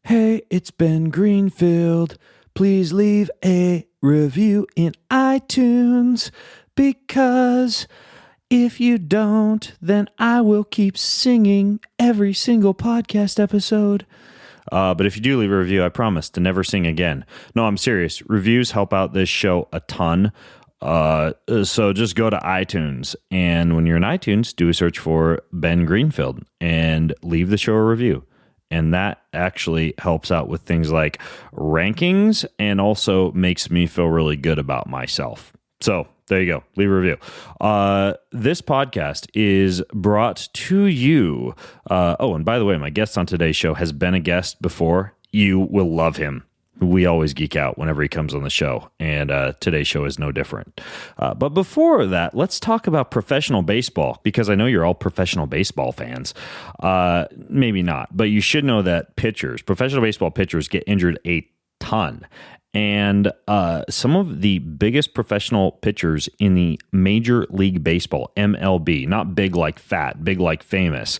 Hey, it's Ben Greenfield. Please leave a review in iTunes, because if you don't, then I will keep singing every single podcast episode. But if you do leave a review, I promise to never sing again. No, I'm serious. Reviews help out this show a ton. So just go to iTunes, and when you're in iTunes, do a search for Ben Greenfield and leave the show a review. And that actually helps out with things like rankings and also makes me feel really good about myself. So there you go. Leave a review. This podcast is brought to you. And by the way, my guest on today's show has been a guest before. You will love him. We always geek out whenever he comes on the show, and today's show is no different. But before that, let's talk about professional baseball, because I know you're all professional baseball fans. Maybe not, but you should know that professional baseball pitchers get injured a ton. And some of the biggest professional pitchers in the Major League Baseball, MLB, not big like fat, big like famous,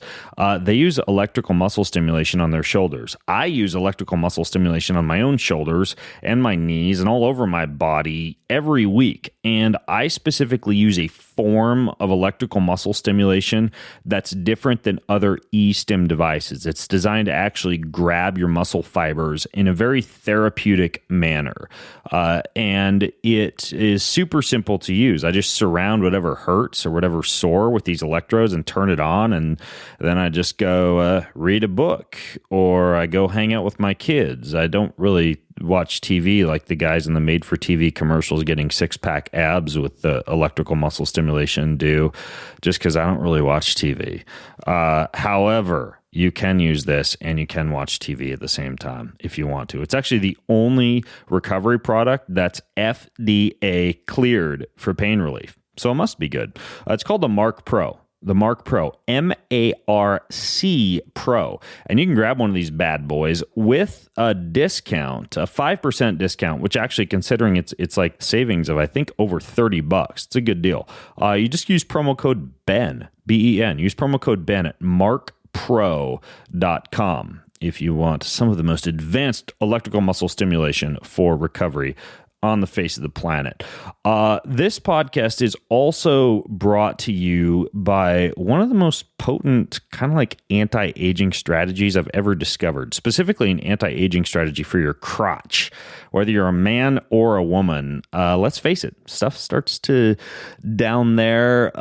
they use electrical muscle stimulation on their shoulders. I use electrical muscle stimulation on my own shoulders and my knees and all over my body every week. And I specifically use a form of electrical muscle stimulation that's different than other e-stim devices. It's designed to actually grab your muscle fibers in a very therapeutic manner. And it is super simple to use. I just surround whatever hurts or whatever sore with these electrodes and turn it on. And then I just go read a book, or I go hang out with my kids. I don't really watch TV like the guys in the made-for-TV commercials getting six-pack abs with the electrical muscle stimulation do, just because I don't really watch TV. However, you can use this and you can watch TV at the same time if you want to. It's actually the only recovery product that's FDA cleared for pain relief, so it must be good. It's called the Marc Pro. The Marc Pro, M-A-R-C Pro. And you can grab one of these bad boys with a discount, a 5% discount, which actually, considering it's like savings of, I think, over $30. It's a good deal. You just use promo code BEN, B-E-N. Use promo code BEN at marcpro.com if you want some of the most advanced electrical muscle stimulation for recovery on the face of the planet. This podcast is also brought to you by one of the most potent kind of like anti-aging strategies I've ever discovered, specifically an anti-aging strategy for your crotch. Whether you're a man or a woman, let's face it, stuff starts to down there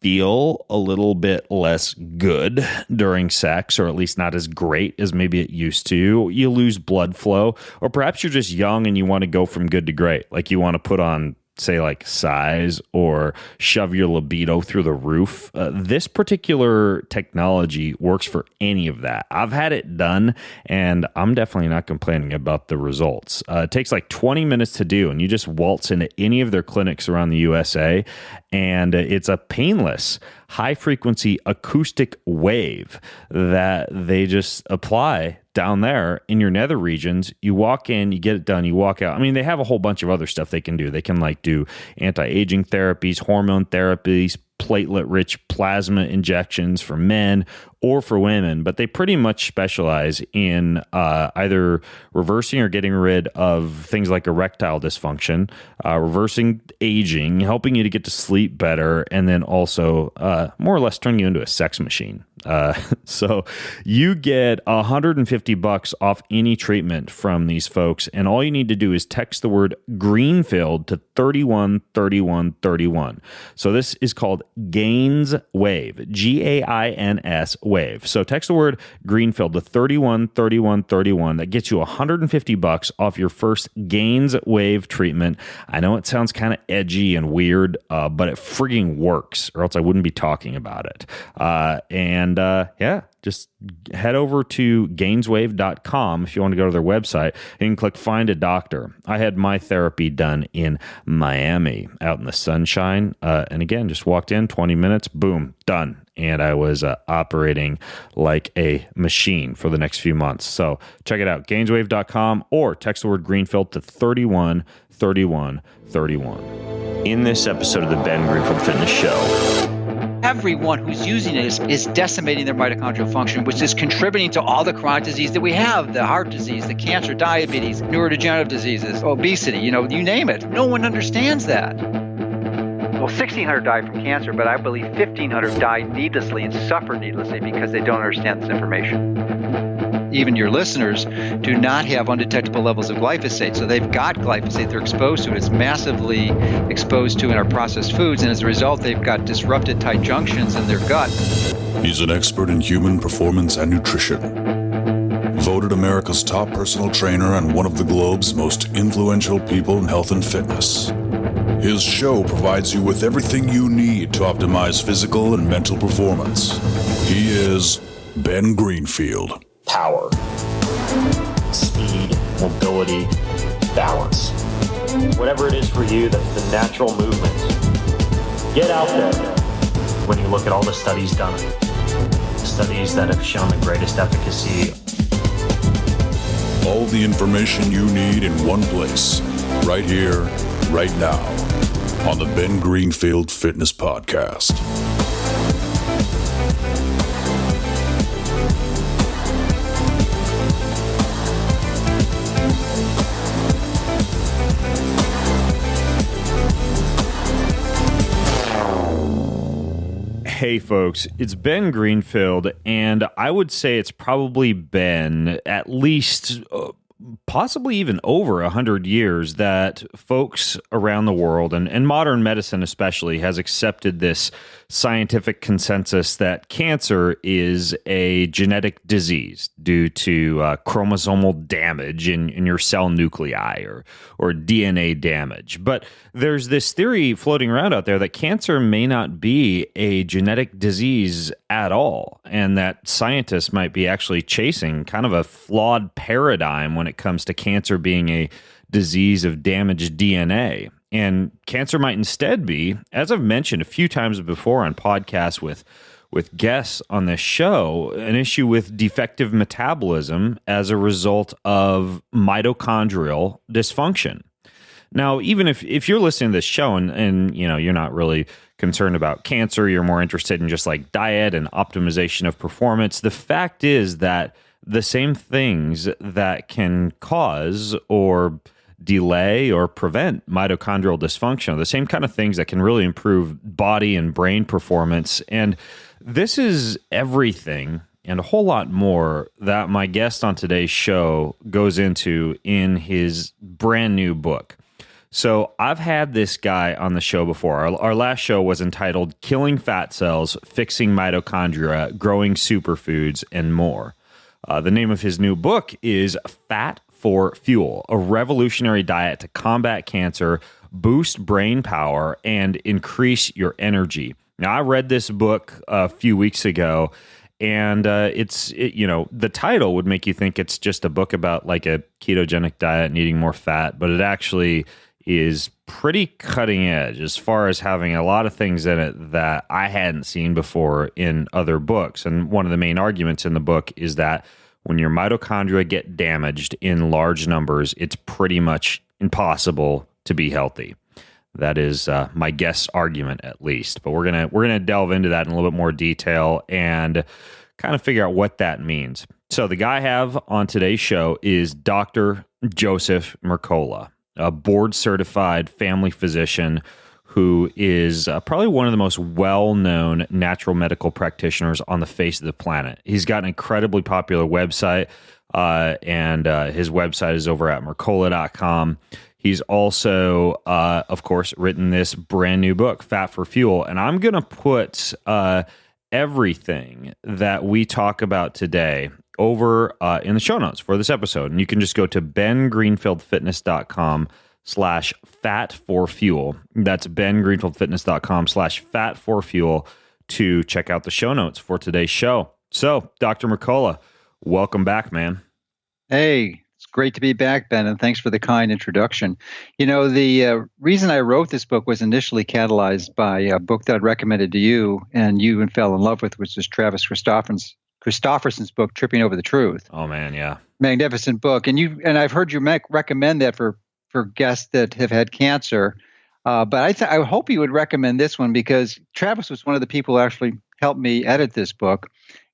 feel a little bit less good during sex, or at least not as great as maybe it used to. You lose blood flow, or perhaps you're just young and you want to go from good to great. Like you want to put on, say, like size, or shove your libido through the roof. This particular technology works for any of that. I've had it done, and I'm definitely not complaining about the results. It takes like 20 minutes to do, and you just waltz into any of their clinics around the USA, and it's a painless, high-frequency acoustic wave that they just apply down there in your nether regions. You walk in, you get it done, you walk out. I mean, they have a whole bunch of other stuff they can do. They can like do anti-aging therapies, hormone therapies, platelet-rich plasma injections for men or for women, but they pretty much specialize in either reversing or getting rid of things like erectile dysfunction, reversing aging, helping you to get to sleep better, and then also more or less turning you into a sex machine. So you get $150 off any treatment from these folks, and all you need to do is text the word Greenfield to 313131. So this is called Gains Wave, Gains Wave. So text the word Greenfield to 313131. That gets you $150 off your first Gains Wave treatment. I know it sounds kind of edgy and weird, but it frigging works, or else I wouldn't be talking about it. Just head over to gainswave.com if you want to go to their website and click Find a Doctor. I had my therapy done in Miami out in the sunshine. And again, just walked in, 20 minutes, boom, done. And I was operating like a machine for the next few months. So check it out, gainswave.com, or text the word Greenfield to 313131. In this episode of the Ben Greenfield Fitness Show, everyone who's using it is decimating their mitochondrial function, which is contributing to all the chronic disease that we have, the heart disease, the cancer, diabetes, neurodegenerative diseases, obesity, you name it. No one understands that. Well, 1,600 died from cancer, but I believe 1,500 died needlessly and suffered needlessly because they don't understand this information. Even your listeners do not have undetectable levels of glyphosate. So they've got glyphosate, they're exposed to it. It's massively exposed to in our processed foods. And as a result, they've got disrupted tight junctions in their gut. He's an expert in human performance and nutrition. Voted America's top personal trainer and one of the globe's most influential people in health and fitness. His show provides you with everything you need to optimize physical and mental performance. He is Ben Greenfield. Power, speed, mobility, balance. Whatever it is for you, that's the natural movement. Get out there. When you look at all the studies done, studies that have shown the greatest efficacy. All the information you need in one place, right here, right now, on the Ben Greenfield Fitness Podcast. Hey folks, it's Ben Greenfield, and I would say it's probably been at least possibly even over 100 years that folks around the world, and modern medicine especially, has accepted this scientific consensus that cancer is a genetic disease due to chromosomal damage in your cell nuclei or DNA damage. But there's this theory floating around out there that cancer may not be a genetic disease at all, and that scientists might be actually chasing kind of a flawed paradigm when it comes to cancer being a disease of damaged DNA. And cancer might instead be, as I've mentioned a few times before on podcasts with guests on this show, an issue with defective metabolism as a result of mitochondrial dysfunction. Now, even if you're listening to this show and you're not really concerned about cancer, you're more interested in just like diet and optimization of performance, the fact is that the same things that can cause or delay or prevent mitochondrial dysfunction are the same kind of things that can really improve body and brain performance. And this is everything and a whole lot more that my guest on today's show goes into in his brand new book. So I've had this guy on the show before. Our last show was entitled Killing Fat Cells, Fixing Mitochondria, Growing Superfoods, and More. The name of his new book is Fat for Fuel, a revolutionary diet to combat cancer, boost brain power, and increase your energy. Now, I read this book a few weeks ago, and the title would make you think it's just a book about like a ketogenic diet and eating more fat, but it actually is pretty cutting edge as far as having a lot of things in it that I hadn't seen before in other books. And one of the main arguments in the book is that when your mitochondria get damaged in large numbers, it's pretty much impossible to be healthy. That is my guest's argument, at least. But we're gonna delve into that in a little bit more detail and kind of figure out what that means. So the guy I have on today's show is Dr. Joseph Mercola, a board-certified family physician who is probably one of the most well-known natural medical practitioners on the face of the planet. He's got an incredibly popular website, and his website is over at Mercola.com. He's also, of course, written this brand new book, Fat for Fuel, and I'm going to put everything that we talk about today over in the show notes for this episode. And you can just go to bengreenfieldfitness.com/fat4fuel. That's bengreenfieldfitness.com/fat4fuel to check out the show notes for today's show. So, Dr. Mercola, welcome back, man. Hey, it's great to be back, Ben, and thanks for the kind introduction. The reason I wrote this book was initially catalyzed by a book that I'd recommended to you and you fell in love with, which is Travis Christofferson's book, Tripping Over the Truth. Oh man, yeah, magnificent book. And I've heard you recommend that for guests that have had cancer. But I hope you would recommend this one because Travis was one of the people who actually helped me edit this book.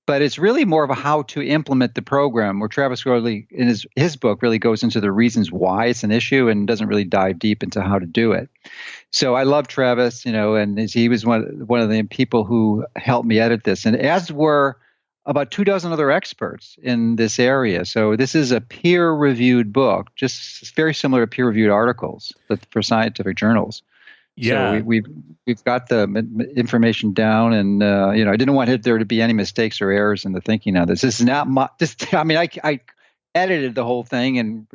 But it's really more of a how to implement the program, where Travis really, in his book, really goes into the reasons why it's an issue and doesn't really dive deep into how to do it. So I love Travis, and he was one of the people who helped me edit this, and as were about 24 other experts in this area. So this is a peer-reviewed book, just very similar to peer-reviewed articles for scientific journals. Yeah, so we've got the information down, and I didn't want there to be any mistakes or errors in the thinking on this. This is not my. I edited the whole thing and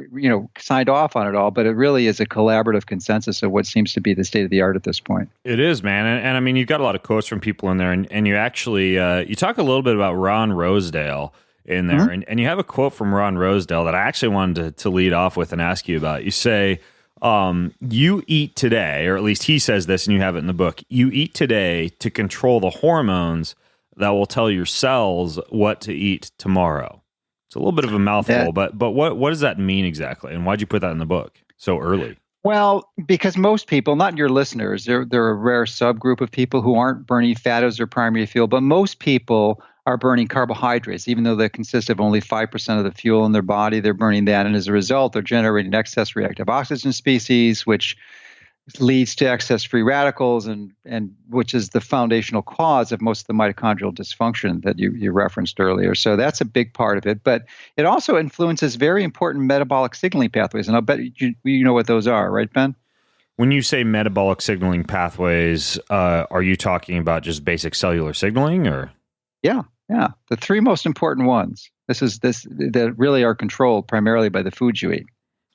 signed off on it all, but it really is a collaborative consensus of what seems to be the state of the art at this point. It is, man, and I mean, you've got a lot of quotes from people in there, and you actually you talk a little bit about Ron Rosedale in there, Mm-hmm. and you have a quote from Ron Rosedale that I actually wanted to lead off with and ask you about. You say, you eat today, or at least he says this, and you have it in the book, you eat today to control the hormones that will tell your cells what to eat tomorrow. It's a little bit of a mouthful, but what does that mean exactly? And why'd you put that in the book so early? Well, because most people, not your listeners, they're a rare subgroup of people who aren't burning fat as their primary fuel, but most people are burning carbohydrates, even though they consist of only 5% of the fuel in their body. They're burning that, and as a result, they're generating excess reactive oxygen species, which leads to excess free radicals, and which is the foundational cause of most of the mitochondrial dysfunction that you referenced earlier. So that's a big part of it. But it also influences very important metabolic signaling pathways, and I'll bet you know what those are, right, Ben? When you say metabolic signaling pathways, are you talking about just basic cellular signaling, or? Yeah. The three most important ones. That really are controlled primarily by the foods you eat.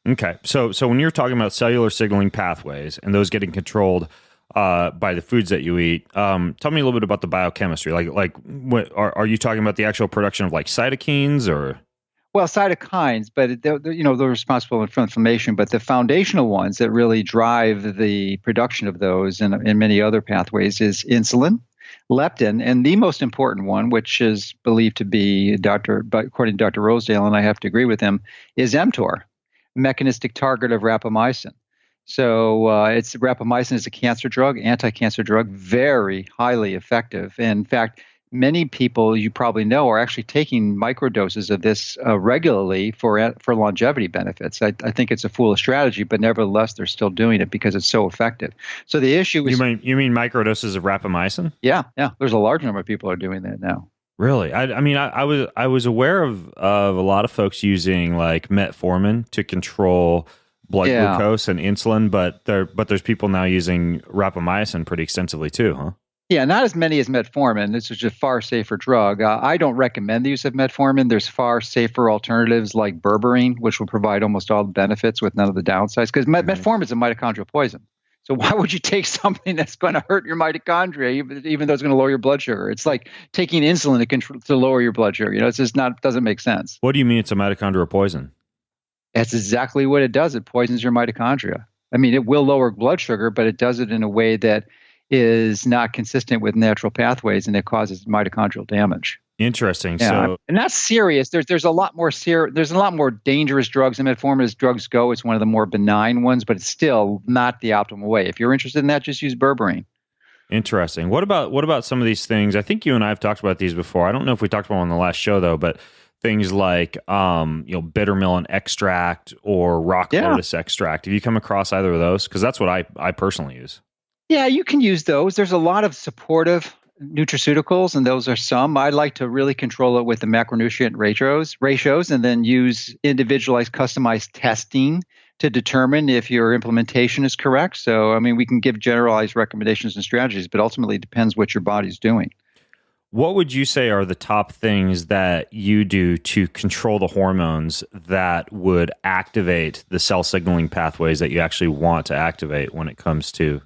Okay, so when you're talking about cellular signaling pathways and those getting controlled by the foods that you eat, tell me a little bit about the biochemistry. Like, what are you talking about? The actual production of like cytokines, or? Well, cytokines, but they're responsible for inflammation. But the foundational ones that really drive the production of those and many other pathways is insulin, leptin, and the most important one, which is believed to be according to Dr. Rosedale, and I have to agree with him, is mTOR, mechanistic target of rapamycin. So rapamycin is a cancer drug, anti-cancer drug, very highly effective. And in fact, many people you probably know are actually taking microdoses of this regularly for longevity benefits. I think it's a foolish strategy, but nevertheless, they're still doing it because it's so effective. So the issue is... You mean microdoses of rapamycin? Yeah. There's a large number of people are doing that now. Really? I was aware of a lot of folks using like metformin to control blood glucose and insulin, but there's people now using rapamycin pretty extensively too, huh? Yeah, not as many as metformin. This is a far safer drug. I don't recommend the use of metformin. There's far safer alternatives like berberine, which will provide almost all the benefits with none of the downsides, because metformin is a mitochondrial poison. So why would you take something that's going to hurt your mitochondria, even though it's going to lower your blood sugar? It's like taking insulin to lower your blood sugar. It's just doesn't make sense. What do you mean it's a mitochondrial poison? That's exactly what it does. It poisons your mitochondria. I mean, it will lower blood sugar, but it does it in a way that is not consistent with natural pathways, and it causes mitochondrial damage. Interesting. Yeah. So, and that's serious. There's a lot more dangerous drugs in metformin as drugs go. It's one of the more benign ones, but it's still not the optimal way. If you're interested in that, just use berberine. Interesting. What about some of these things? I think you and I have talked about these before. I don't know if we talked about them on the last show though, but things like bitter melon extract or rock lotus extract. Have you come across either of those? Because that's what I personally use. Yeah, you can use those. There's a lot of supportive nutraceuticals, and those are some. I like to really control it with the macronutrient ratios, and then use individualized, customized testing to determine if your implementation is correct. So, I mean, we can give generalized recommendations and strategies, but ultimately it depends what your body's doing. What would you say are the top things that you do to control the hormones that would activate the cell signaling pathways that you actually want to activate when it comes to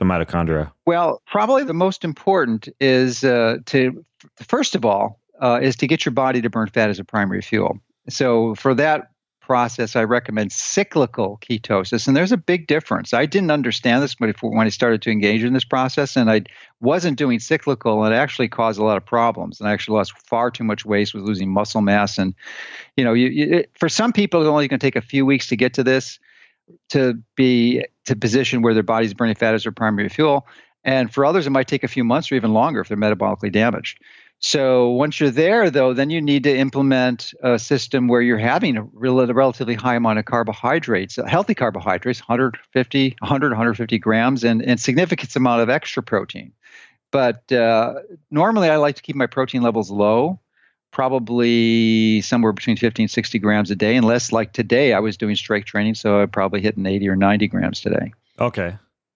mitochondria? Well, probably the most important is first of all, is to get your body to burn fat as a primary fuel. So for that process, I recommend cyclical ketosis. And there's a big difference. I didn't understand this when I started to engage in this process, and I wasn't doing cyclical, and it actually caused a lot of problems. And I actually lost far too much weight, was losing muscle mass. And, for some people, it's only going to take a few weeks to get to this. to position where their body's burning fat as their primary fuel. And for others, it might take a few months or even longer if they're metabolically damaged. So once you're there, though, then you need to implement a system where you're having a relatively high amount of carbohydrates, healthy carbohydrates, 150 grams, and significant amount of extra protein. But normally I like to keep my protein levels low, probably somewhere between 50 and 60 grams a day, unless like today I was doing strength training, so I probably hitting 80 or 90 grams today. Okay.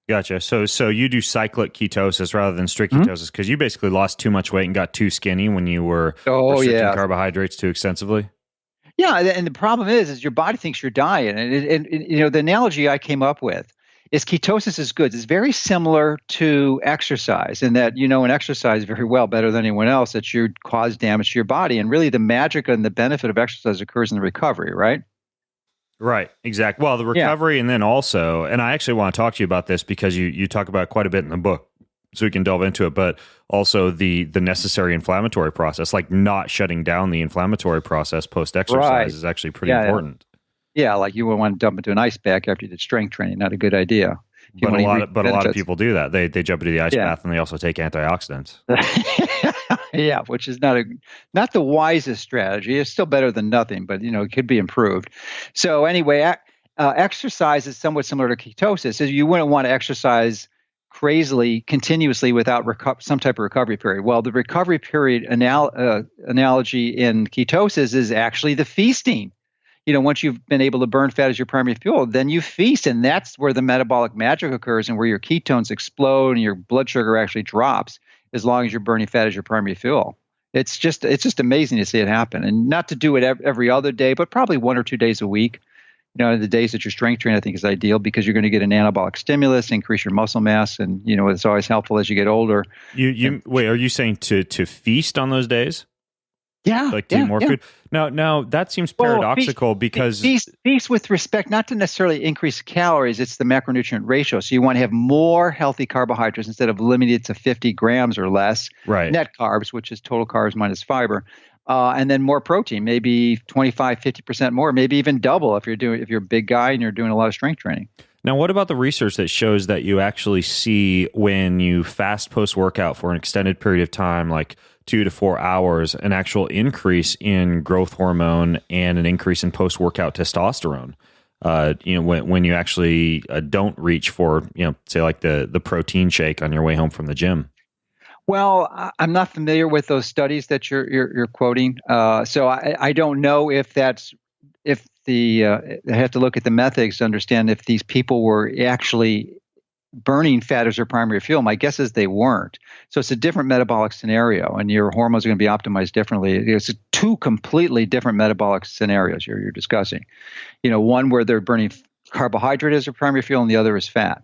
Gotcha. So you do cyclic ketosis rather than strict ketosis because you basically lost too much weight and got too skinny when you were restricting carbohydrates too extensively. Yeah, and the problem is your body thinks you're dying, and you know the analogy I came up with is ketosis is good. It's very similar to exercise in that you know in exercise very well, better than anyone else, that you cause damage to your body, and really the magic and the benefit of exercise occurs in the recovery, right? Right, exactly. Well, the recovery and then also, and I actually want to talk to you about this because you talk about it quite a bit in the book, so we can delve into it, but also the necessary inflammatory process, like not shutting down the inflammatory process post-exercise is actually pretty important. Yeah, like you would want to dump into an ice bath after you did strength training. Not a good idea. But a lot of people do that. They jump into the ice bath and they also take antioxidants. Yeah, which is not the wisest strategy. It's still better than nothing, but you know it could be improved. So anyway, exercise is somewhat similar to ketosis. So you wouldn't want to exercise crazily continuously without some type of recovery period. Well, the recovery period analogy in ketosis is actually the feasting. You know, once you've been able to burn fat as your primary fuel, then you feast, and that's where the metabolic magic occurs and where your ketones explode and your blood sugar actually drops as long as you're burning fat as your primary fuel. It's just amazing to see it happen, and not to do it every other day, but probably 1 or 2 days a week. You know, the days that you're strength training, I think is ideal because you're going to get an anabolic stimulus, increase your muscle mass, and you know it's always helpful as you get older. Wait, are you saying to feast on those days? Yeah, like to eat more food. Now that seems paradoxical because feast with respect, not to necessarily increase calories. It's the macronutrient ratio. So you want to have more healthy carbohydrates instead of limited to 50 grams or less. Right. Net carbs, which is total carbs minus fiber, and then more protein, maybe 25, 50% more, maybe even double if you're a big guy and you're doing a lot of strength training. Now, what about the research that shows that you actually see when you fast post-workout for an extended period of time, like 2 to 4 hours, an actual increase in growth hormone and an increase in post-workout testosterone? When you actually don't reach for, say like the protein shake on your way home from the gym. Well, I'm not familiar with those studies that you're quoting, so I don't know if I have to look at the methods to understand if these people were actually burning fat as their primary fuel. My guess is they weren't. So it's a different metabolic scenario, and your hormones are going to be optimized differently. It's two completely different metabolic scenarios you're discussing. You know, one where they're burning carbohydrate as their primary fuel, and the other is fat.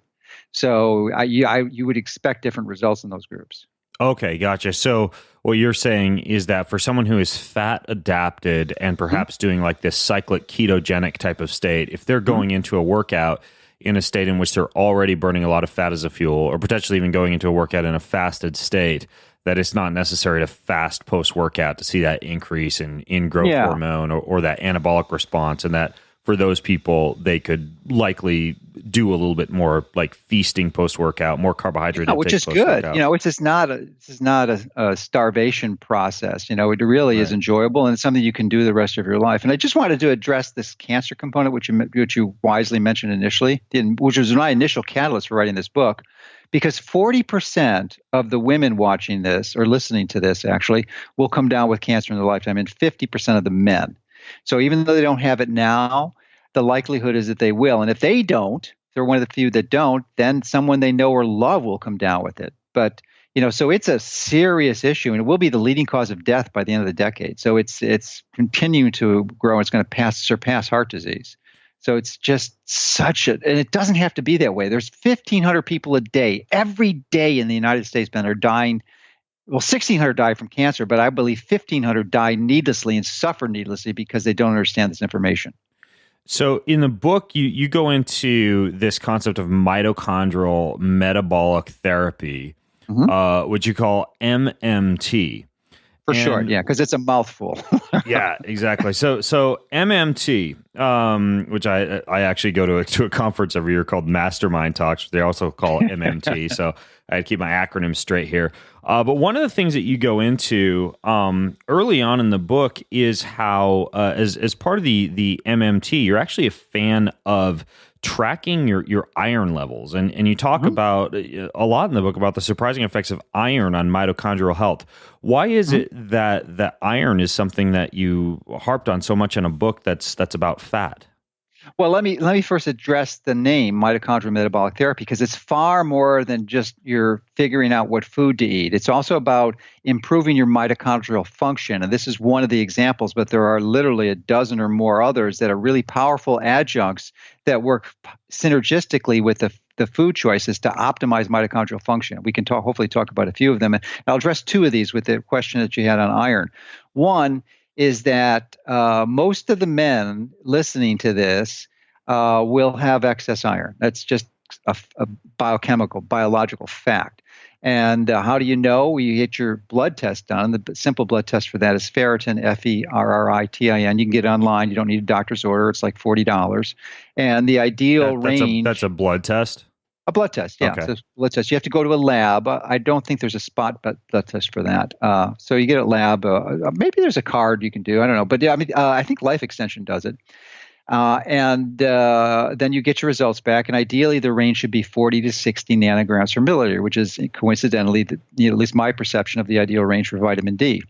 So you would expect different results in those groups. Okay, gotcha. So what you're saying is that for someone who is fat adapted and perhaps doing like this cyclic ketogenic type of state, if they're going into a workout in a state in which they're already burning a lot of fat as a fuel, or potentially even going into a workout in a fasted state, that it's not necessary to fast post-workout to see that increase in growth hormone or that anabolic response, and that for those people, they could likely do a little bit more like feasting post-workout, more carbohydrate intake, which is good. You know, it's not a starvation process. You know, it really is enjoyable, and it's something you can do the rest of your life. And I just wanted to address this cancer component, which you wisely mentioned initially, which was my initial catalyst for writing this book, because 40% of the women watching this or listening to this actually will come down with cancer in their lifetime, and 50% of the men. So even though they don't have it now, the likelihood is that they will. And if they don't, they're one of the few that don't, then someone they know or love will come down with it. But, so it's a serious issue, and it will be the leading cause of death by the end of the decade. So it's continuing to grow. It's going to surpass heart disease. So it's just and it doesn't have to be that way. There's 1,500 people a day, every day in the United States, Ben, are dying. Well, 1,600 die from cancer, but I believe 1,500 die needlessly and suffer needlessly because they don't understand this information. So in the book, you go into this concept of mitochondrial metabolic therapy, which you call MMT. For sure, yeah, because it's a mouthful. Yeah, exactly. So MMT, which I actually go to a conference every year called Mastermind Talks. They also call it MMT. So I had to keep my acronyms straight here. But one of the things that you go into early on in the book is how, as part of the MMT, you're actually a fan of tracking your iron levels. And you talk about a lot in the book about the surprising effects of iron on mitochondrial health. Why is it that iron is something that you harped on so much in a book that's about fat? Well, let me first address the name mitochondrial metabolic therapy, because it's far more than just you're figuring out what food to eat. It's also about improving your mitochondrial function. And this is one of the examples, but there are literally a dozen or more others that are really powerful adjuncts that work synergistically with the food choices to optimize mitochondrial function. We can hopefully talk about a few of them. And I'll address two of these with the question that you had on iron. One is that most of the men listening to this will have excess iron. That's just a biological fact. And how do you know? Well, you get your blood test done. The simple blood test for that is ferritin, Ferritin. You can get it online. You don't need a doctor's order. It's like $40. And the ideal range... That's a blood test? A blood test, yeah. Okay. So blood test. You have to go to a lab. I don't think there's a spot blood test for that. So you get a lab. Maybe there's a card you can do. I don't know. But yeah, I think Life Extension does it. And then you get your results back. And ideally, the range should be 40 to 60 nanograms per milliliter, which is coincidentally, at least my perception of the ideal range for vitamin D,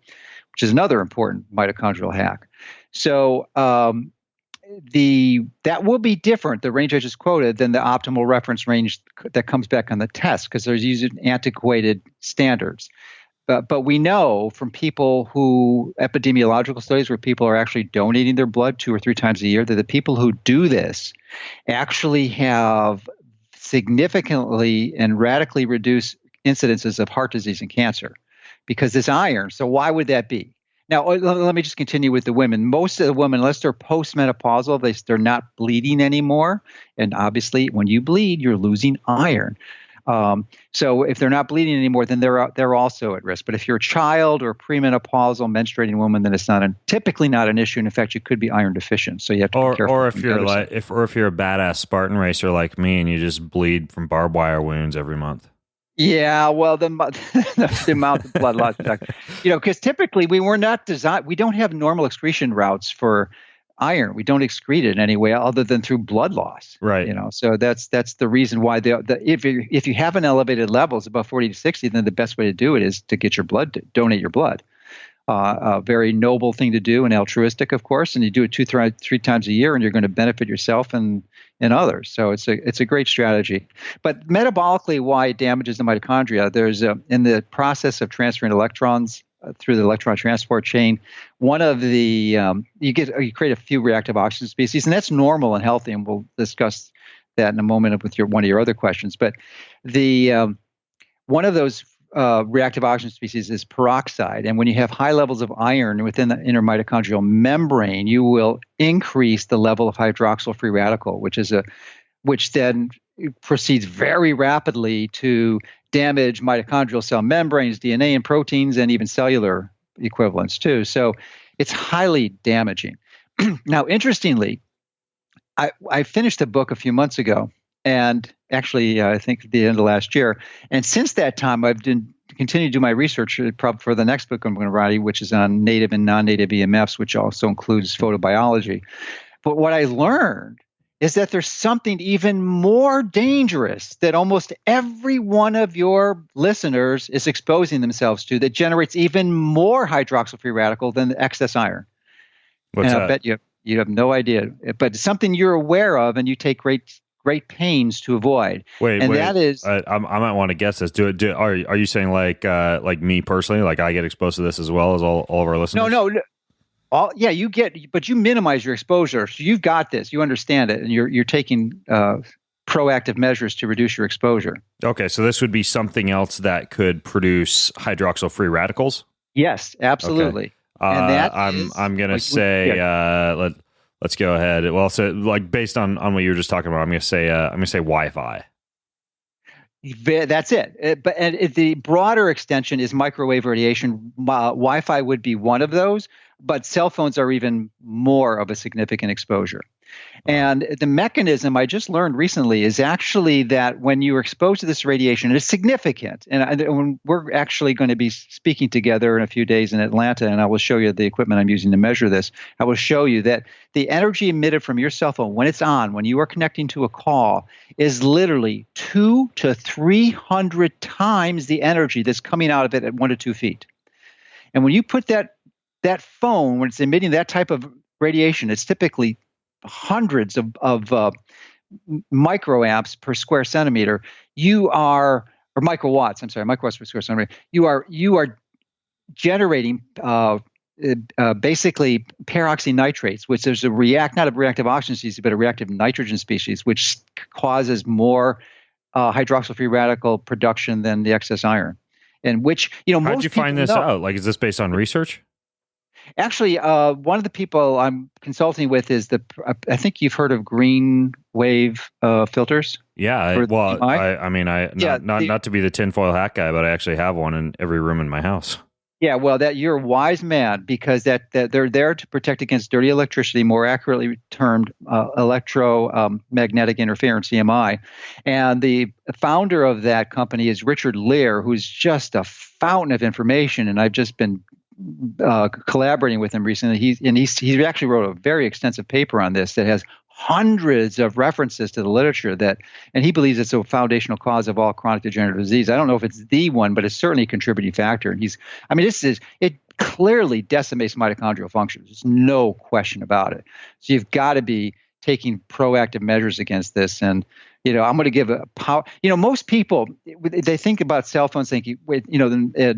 which is another important mitochondrial hack. So that will be different, the range I just quoted, than the optimal reference range that comes back on the test, because they're using antiquated standards. But we know from epidemiological studies where people are actually donating their blood 2 or 3 times a year, that the people who do this actually have significantly and radically reduced incidences of heart disease and cancer, because this iron. So why would that be? Now, let me just continue with the women. Most of the women, unless they're postmenopausal, they're not bleeding anymore. And obviously, when you bleed, you're losing iron. So if they're not bleeding anymore, then they're also at risk. But if you're a child or a premenopausal menstruating woman, then it's typically not an issue. And in fact, you could be iron deficient. So you have to be careful. Or if you're a badass Spartan racer like me and you just bleed from barbed wire wounds every month. Yeah, well, the amount of blood loss, because typically we don't have normal excretion routes for iron. We don't excrete it in any way other than through blood loss. Right. So that's the reason why if you have an elevated levels above 40 to 60, then the best way to do it is to get your blood, donate your blood. A very noble thing to do and altruistic, of course, and you do it 2-3 times a year, and you're going to benefit yourself and others. So it's a great strategy. But metabolically, why it damages the mitochondria? There's in the process of transferring electrons through the electron transport chain, one of the you create a few reactive oxygen species, and that's normal and healthy, and we'll discuss that in a moment with one of your other questions. But the one of those reactive oxygen species is peroxide. And when you have high levels of iron within the inner mitochondrial membrane, you will increase the level of hydroxyl free radical, which then proceeds very rapidly to damage mitochondrial cell membranes, DNA and proteins, and even cellular equivalents too. So it's highly damaging. Now, interestingly, I finished a book a few months ago, and actually, I think at the end of last year. And since that time, I've continued to do my research for the next book I'm going to write, which is on native and non-native EMFs, which also includes photobiology. But what I learned is that there's something even more dangerous that almost every one of your listeners is exposing themselves to, that generates even more hydroxyl free radical than the excess iron. What's and that? I bet you have no idea, but it's something you're aware of and you take great pains to avoid. Wait, that is, I might want to guess this. Are you saying like me personally, like I get exposed to this as well as all of our listeners? No. You get, but you minimize your exposure. So you've got this, you understand it, and you're taking proactive measures to reduce your exposure. Okay, so this would be something else that could produce hydroxyl free radicals? Yes, absolutely. Okay. And that I'm going to say let's go ahead. Well, so like based on what you were just talking about, I'm going to say Wi-Fi. That's it. The broader extension is microwave radiation. Wi-Fi would be one of those, but cell phones are even more of a significant exposure. And the mechanism I just learned recently is actually that when you are exposed to this radiation, it's significant. And when we're actually going to be speaking together in a few days in Atlanta, and I will show you the equipment I'm using to measure this. I will show you that the energy emitted from your cell phone when it's on, when you are connecting to a call, is literally 200 to 300 times the energy that's coming out of it at 1 to 2 feet. And when you put that phone, when it's emitting that type of radiation, it's typically hundreds of microamps per square centimeter. Or microwatts. I'm sorry, microwatts per square centimeter. You are generating basically peroxynitrates, which is not a reactive oxygen species, but a reactive nitrogen species, which causes more hydroxyl free radical production than the excess iron. And which how'd you find this out? Like, is this based on research? Actually, one of the people I'm consulting with is I think you've heard of green wave filters. Yeah. Not to be the tinfoil hat guy, but I actually have one in every room in my house. Yeah, well, you're a wise man, because that they're there to protect against dirty electricity, more accurately termed electromagnetic interference, EMI. And the founder of that company is Richard Lear, who's just a fountain of information, and I've just been collaborating with him recently. He actually wrote a very extensive paper on this that has hundreds of references to the literature and he believes it's a foundational cause of all chronic degenerative disease. I don't know if it's the one, but it's certainly a contributing factor. And it clearly decimates mitochondrial function. There's no question about it. So you've got to be taking proactive measures against this. And I'm going to give a power. Most people, they think about cell phones thinking,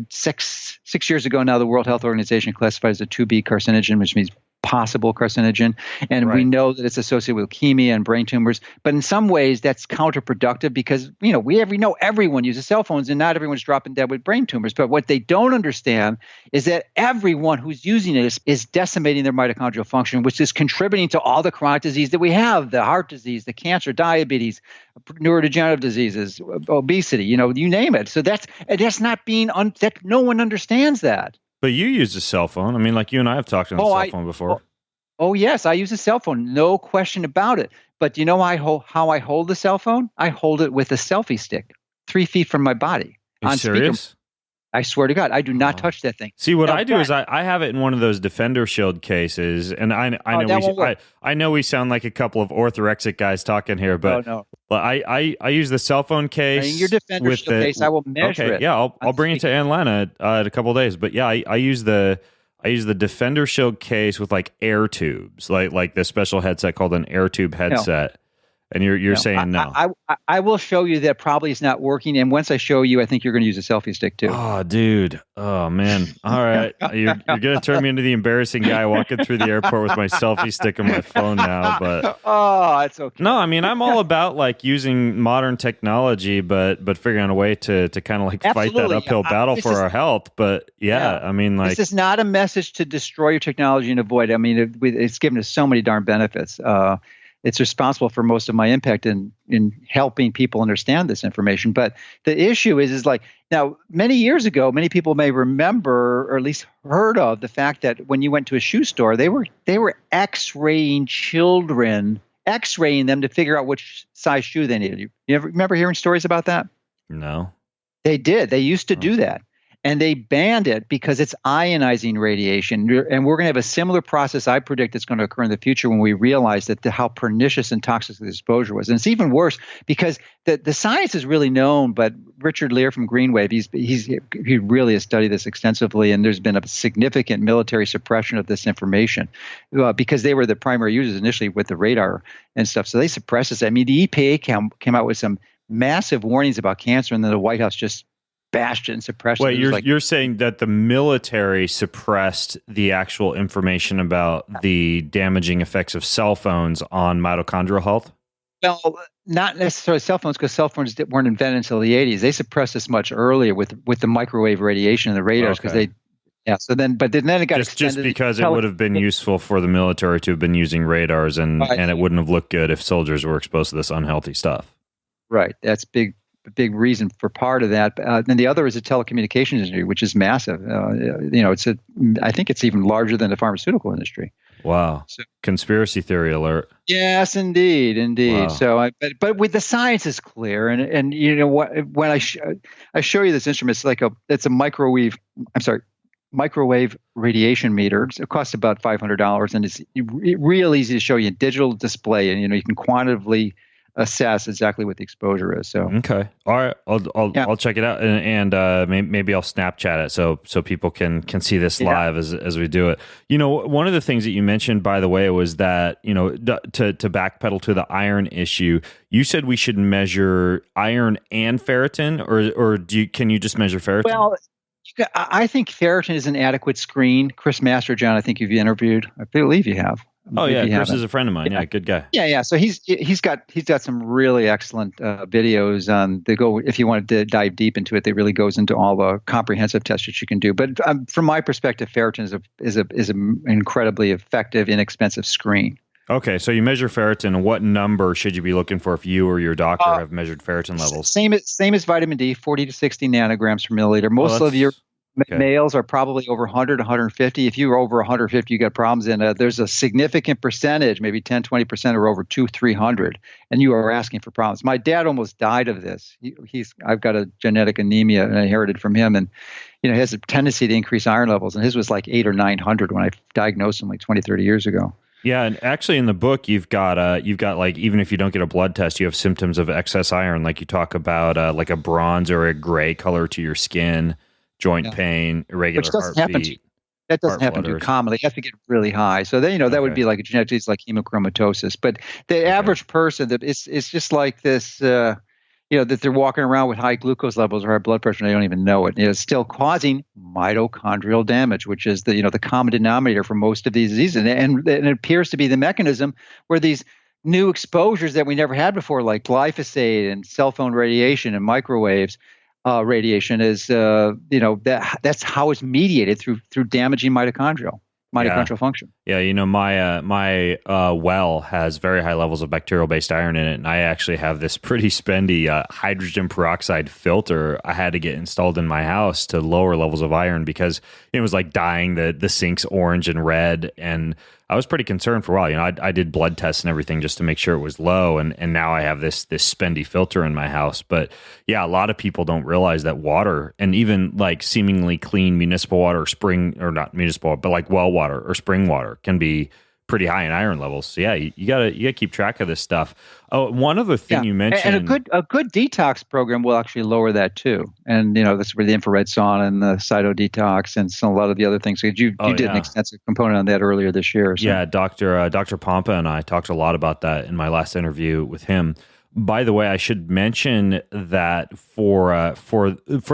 6 years ago now, the World Health Organization classified as a 2B carcinogen, which means possible carcinogen. And we know that it's associated with leukemia and brain tumors. But in some ways, that's counterproductive because, we know everyone uses cell phones and not everyone's dropping dead with brain tumors. But what they don't understand is that everyone who's using it is decimating their mitochondrial function, which is contributing to all the chronic disease that we have, the heart disease, the cancer, diabetes, neurodegenerative diseases, obesity, you name it. So that's not being, that no one understands that. But you use a cell phone. I mean, like you and I have talked on the cell phone before. Oh, yes, I use a cell phone. No question about it. But do you know how I hold the cell phone? I hold it with a selfie stick 3 feet from my body. Are you serious? Speaker. I swear to God, I do not touch that thing. See, what I do is I have it in one of those Defender Shield cases, and I know we sound like a couple of orthorexic guys talking here, but I use the cell phone case. In your Defender Shield case, I will measure it. Yeah, I'll bring it to Atlanta in a couple of days. But yeah, I use the Defender Shield case with like air tubes, like the special headset called an air tube headset. No. And you're saying no. I will show you that probably is not working. And once I show you, I think you're going to use a selfie stick too. Oh, dude. Oh, man. All right. You're going to turn me into the embarrassing guy walking through the airport with my selfie stick on my phone now. But it's okay. No, I mean, I'm all about like using modern technology, but figuring out a way to kind of like fight that uphill battle for our health. But I mean, like, this is not a message to destroy your technology and avoid. I mean, it's given us so many darn benefits. It's responsible for most of my impact in helping people understand this information. But the issue is like, now, many years ago, many people may remember or at least heard of the fact that when you went to a shoe store, they were X-raying children, X-raying them to figure out which size shoe they needed. You ever remember hearing stories about that? No. They did. They used to do that. And they banned it because it's ionizing radiation. And we're going to have a similar process, I predict, that's going to occur in the future when we realize that how pernicious and toxic the exposure was. And it's even worse because the science is really known, but Richard Lear from Greenwave, he really has studied this extensively, and there's been a significant military suppression of this information because they were the primary users initially with the radar and stuff. So they suppressed this. I mean, the EPA came out with some massive warnings about cancer, and then the White House just bashed it and suppressed it. Wait, you're saying that the military suppressed the actual information about the damaging effects of cell phones on mitochondrial health? Well, not necessarily cell phones, because cell phones weren't invented until the 80s. They suppressed this much earlier with the microwave radiation and the radars because it got just because it would have been useful for the military to have been using radars, and it wouldn't have looked good if soldiers were exposed to this unhealthy stuff. Right. That's big big reason for part of that. Then the other is the telecommunications industry, which is massive. I think it's even larger than the pharmaceutical industry. Wow. So, conspiracy theory alert. Yes, indeed. Wow. So, but with the science is clear, and you know what? When I show you this instrument, it's a microwave radiation meter. It costs about $500, and it's real easy to show you. Digital display, and you can quantitatively assess exactly what the exposure is. So okay, all right, I'll check it out, and maybe I'll Snapchat it so people can see this live as we do it. One of the things that you mentioned, by the way, was that to backpedal to the iron issue. You said we should measure iron and ferritin, or can you just measure ferritin? Well, I think ferritin is an adequate screen. Chris Masterjohn, I think you've interviewed. I believe you have. Oh yeah, Chris is a friend of mine. Yeah, good guy. Yeah. So he's got some really excellent videos on. They go, if you wanted to dive deep into it, they really goes into all the comprehensive tests that you can do. But from my perspective, ferritin is an incredibly effective, inexpensive screen. Okay, so you measure ferritin. What number should you be looking for if you or your doctor have measured ferritin levels? Same as vitamin D, 40 to 60 nanograms per milliliter. Most of your males are probably over 100, 150. If you're over 150, you got problems. And there's a significant percentage, maybe 10, 20% are over 200, 300, and you are asking for problems. My dad almost died of this. I've got a genetic anemia and I inherited from him, and he has a tendency to increase iron levels, and his was like 800 or 900 when I diagnosed him like 20, 30 years ago. Yeah, and actually in the book you've got like, even if you don't get a blood test, you have symptoms of excess iron, like you talk about like a bronze or a gray color to your skin, joint pain, irregular heartbeat. That doesn't happen too commonly. You have to get really high. So then that would be like a genetic disease like hemochromatosis. But the average person that it's just like this. That they're walking around with high glucose levels or high blood pressure and they don't even know it. It's still causing mitochondrial damage, which is the common denominator for most of these diseases. And it appears to be the mechanism where these new exposures that we never had before, like glyphosate and cell phone radiation and microwaves radiation, is that's how it's mediated through damaging mitochondrial function. Yeah, my well has very high levels of bacterial-based iron in it, and I actually have this pretty spendy hydrogen peroxide filter I had to get installed in my house to lower levels of iron because it was like dyeing the sinks orange and red, and I was pretty concerned for a while. I did blood tests and everything just to make sure it was low, and now I have this spendy filter in my house. But yeah, a lot of people don't realize that water, and even like seemingly clean municipal water or not municipal, but like well water or spring water can be pretty high in iron levels. So yeah, you gotta keep track of this stuff. Oh, one other thing you mentioned, and a good detox program will actually lower that too. And that's where the infrared sauna and the cyto detox and a lot of the other things. You did an extensive component on that earlier this year. So. Yeah, Dr. Pompa and I talked a lot about that in my last interview with him. By the way, I should mention that for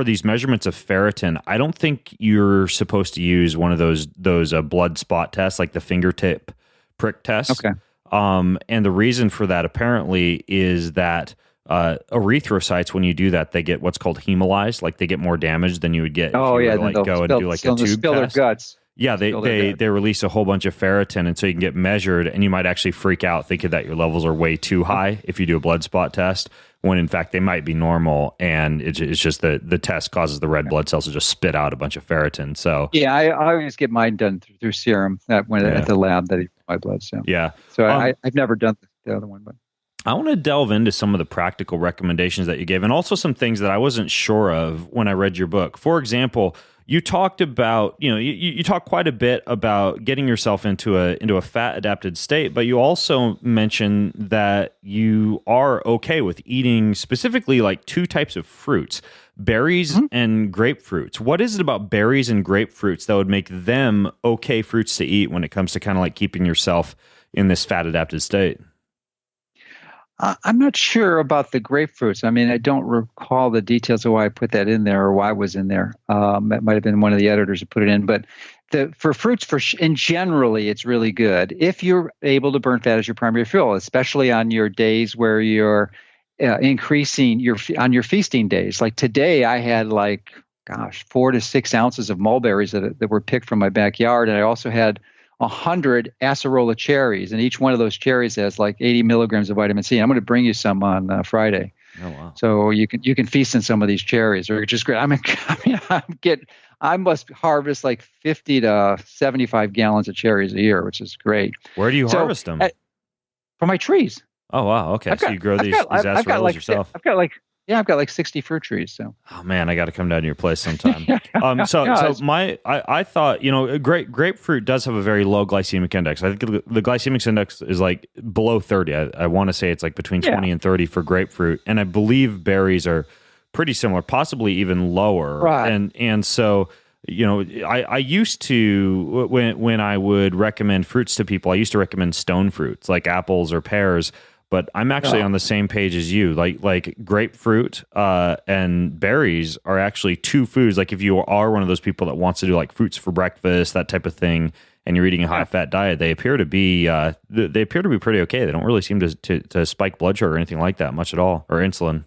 these measurements of ferritin, I don't think you're supposed to use one of those blood spot tests like the fingertip prick test. Okay. And the reason for that apparently is that erythrocytes, when you do that, they get what's called hemolyzed, like they get more damage than you would get if you were to go and do like a tube spill test. Their guts. Yeah, they release a whole bunch of ferritin, and so you can get measured, and you might actually freak out thinking that your levels are way too high if you do a blood spot test, when in fact they might be normal, and it's just the test causes the red blood cells to just spit out a bunch of ferritin. So yeah, I always get mine done through serum at the lab that my blood. So yeah, so I've never done the other one, but. I want to delve into some of the practical recommendations that you gave, and also some things that I wasn't sure of when I read your book. For example, you talked about, you talk quite a bit about getting yourself into a fat adapted state, but you also mentioned that you are okay with eating specifically like two types of fruits, berries and grapefruits. What is it about berries and grapefruits that would make them okay fruits to eat when it comes to kind of like keeping yourself in this fat adapted state? I'm not sure about the grapefruits. I mean, I don't recall the details of why I put that in there or why it was in there. That might have been one of the editors who put it in. But for fruits, in generally, it's really good if you're able to burn fat as your primary fuel, especially on your days where you're increasing on your feasting days. Like today, I had 4 to 6 ounces of mulberries that were picked from my backyard, and I also had 100 acerola cherries, and each one of those cherries has like 80 milligrams of vitamin C. I'm going to bring you some on Friday. Oh, wow. So you can feast on some of these cherries, which is great. I must harvest like 50 to 75 gallons of cherries a year, which is great. Where do you harvest them? From my trees. Oh, wow. Okay. So you grow these acerolas yourself. I've got like 60 fruit trees. So. Oh man, I got to come down to your place sometime. I thought, grapefruit does have a very low glycemic index. I think the glycemic index is like below 30. I want to say it's like between 20 and 30 for grapefruit, and I believe berries are pretty similar, possibly even lower. Right. And so, I used to, when I would recommend fruits to people, I used to recommend stone fruits like apples or pears. But I'm actually on the same page as you. Like grapefruit and berries are actually two foods. Like if you are one of those people that wants to do like fruits for breakfast, that type of thing, and you're eating a high fat diet, they appear to be pretty okay. They don't really seem to spike blood sugar or anything like that much at all, or insulin.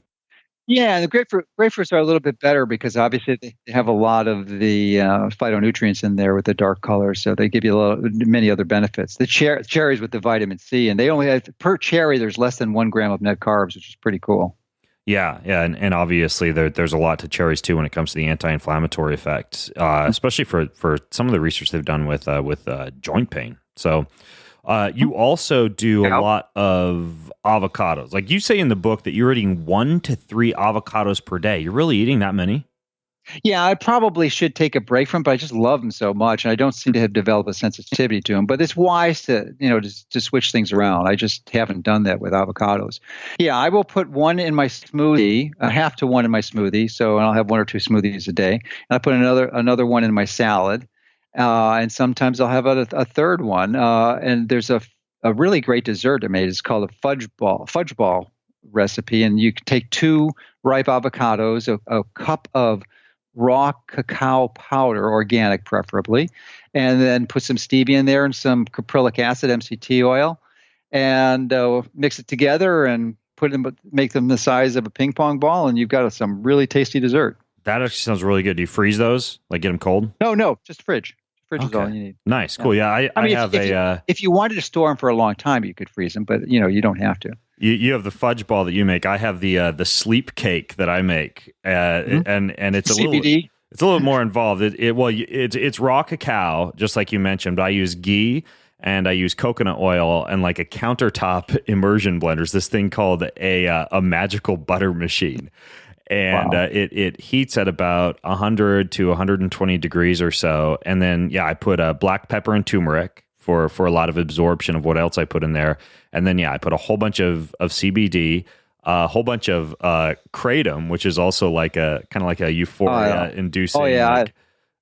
Yeah, the grapefruits are a little bit better because obviously they have a lot of the phytonutrients in there with the dark color, so they give you many other benefits. The cherries with the vitamin C, and they only have, per cherry, there's less than 1 gram of net carbs, which is pretty cool. Yeah, and obviously there's a lot to cherries too when it comes to the anti-inflammatory effects, especially for some of the research they've done with joint pain. So. You also do a lot of avocados. Like you say in the book that you're eating 1 to 3 avocados per day. You're really eating that many? Yeah, I probably should take a break from them, but I just love them so much, and I don't seem to have developed a sensitivity to them. But it's wise to switch things around. I just haven't done that with avocados. Yeah, I will put 1 in my smoothie, a half to 1 in my smoothie, so I'll have 1 or 2 smoothies a day. And I put another 1 in my salad. And sometimes I'll have a third one. And there's a really great dessert I made. It's called a fudge ball recipe. And you can take 2 ripe avocados, a cup of raw cacao powder, organic preferably, and then put some stevia in there and some caprylic acid, MCT oil, and mix it together and make them the size of a ping pong ball, and you've got some really tasty dessert. That actually sounds really good. Do you freeze those? Like get them cold? No, just fridge. Fridge is all you need. Nice, cool. Yeah, I have if you wanted to store them for a long time, you could freeze them, but you don't have to. You have the fudge ball that you make. I have the sleep cake that I make, and it's CBD. It's a little more involved. It's raw cacao, just like you mentioned. But I use ghee and I use coconut oil and like a countertop immersion blender. It's this thing called a magical butter machine. And it heats at about 100 to 120 degrees or so. And then, I put black pepper and turmeric for a lot of absorption of what else I put in there. And then, I put a whole bunch of CBD, a whole bunch of kratom, which is also like a kind of like a euphoria inducing. Oh, yeah.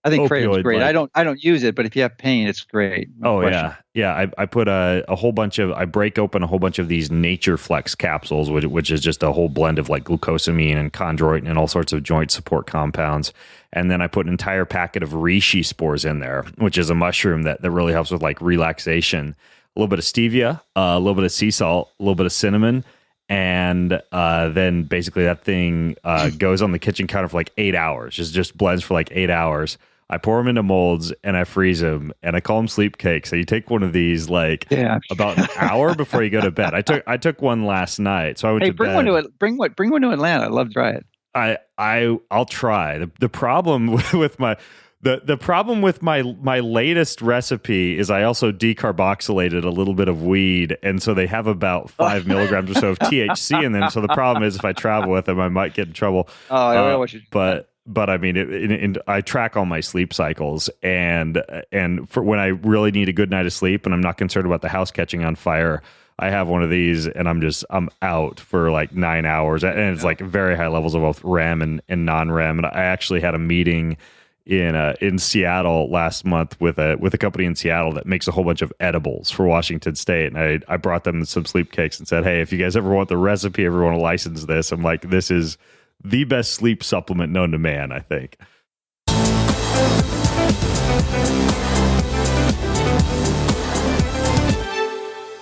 I think kratom's great. I don't use it, but if you have pain, it's great. No question. Yeah. I put a whole bunch of. I break open a whole bunch of these Nature Flex capsules, which is just a whole blend of like glucosamine and chondroitin and all sorts of joint support compounds. And then I put an entire packet of reishi spores in there, which is a mushroom that really helps with like relaxation. A little bit of stevia, a little bit of sea salt, a little bit of cinnamon. And then basically that thing goes on the kitchen counter for like 8 hours. Just blends for like 8 hours. I pour them into molds and I freeze them, and I call them sleep cakes. So you take one of these about an hour before you go to bed. I took one last night, so I went to bed. Bring one to Atlanta. I'd love to try it. I'll try. The problem with my the problem with my latest recipe is I also decarboxylated a little bit of weed, and so they have about 5 milligrams or so of THC in them. So the problem is if I travel with them, I might get in trouble. But I mean, I track all my sleep cycles, and for when I really need a good night of sleep, and I'm not concerned about the house catching on fire, I have one of these, and I'm out for like 9 hours, and it's like very high levels of both REM and non-REM. And I actually had a meeting in Seattle last month with a company in Seattle that makes a whole bunch of edibles for Washington State, and I brought them some sleep cakes and said, hey, if you guys ever want the recipe, ever want to license this, I'm like, this is the best sleep supplement known to man, I think.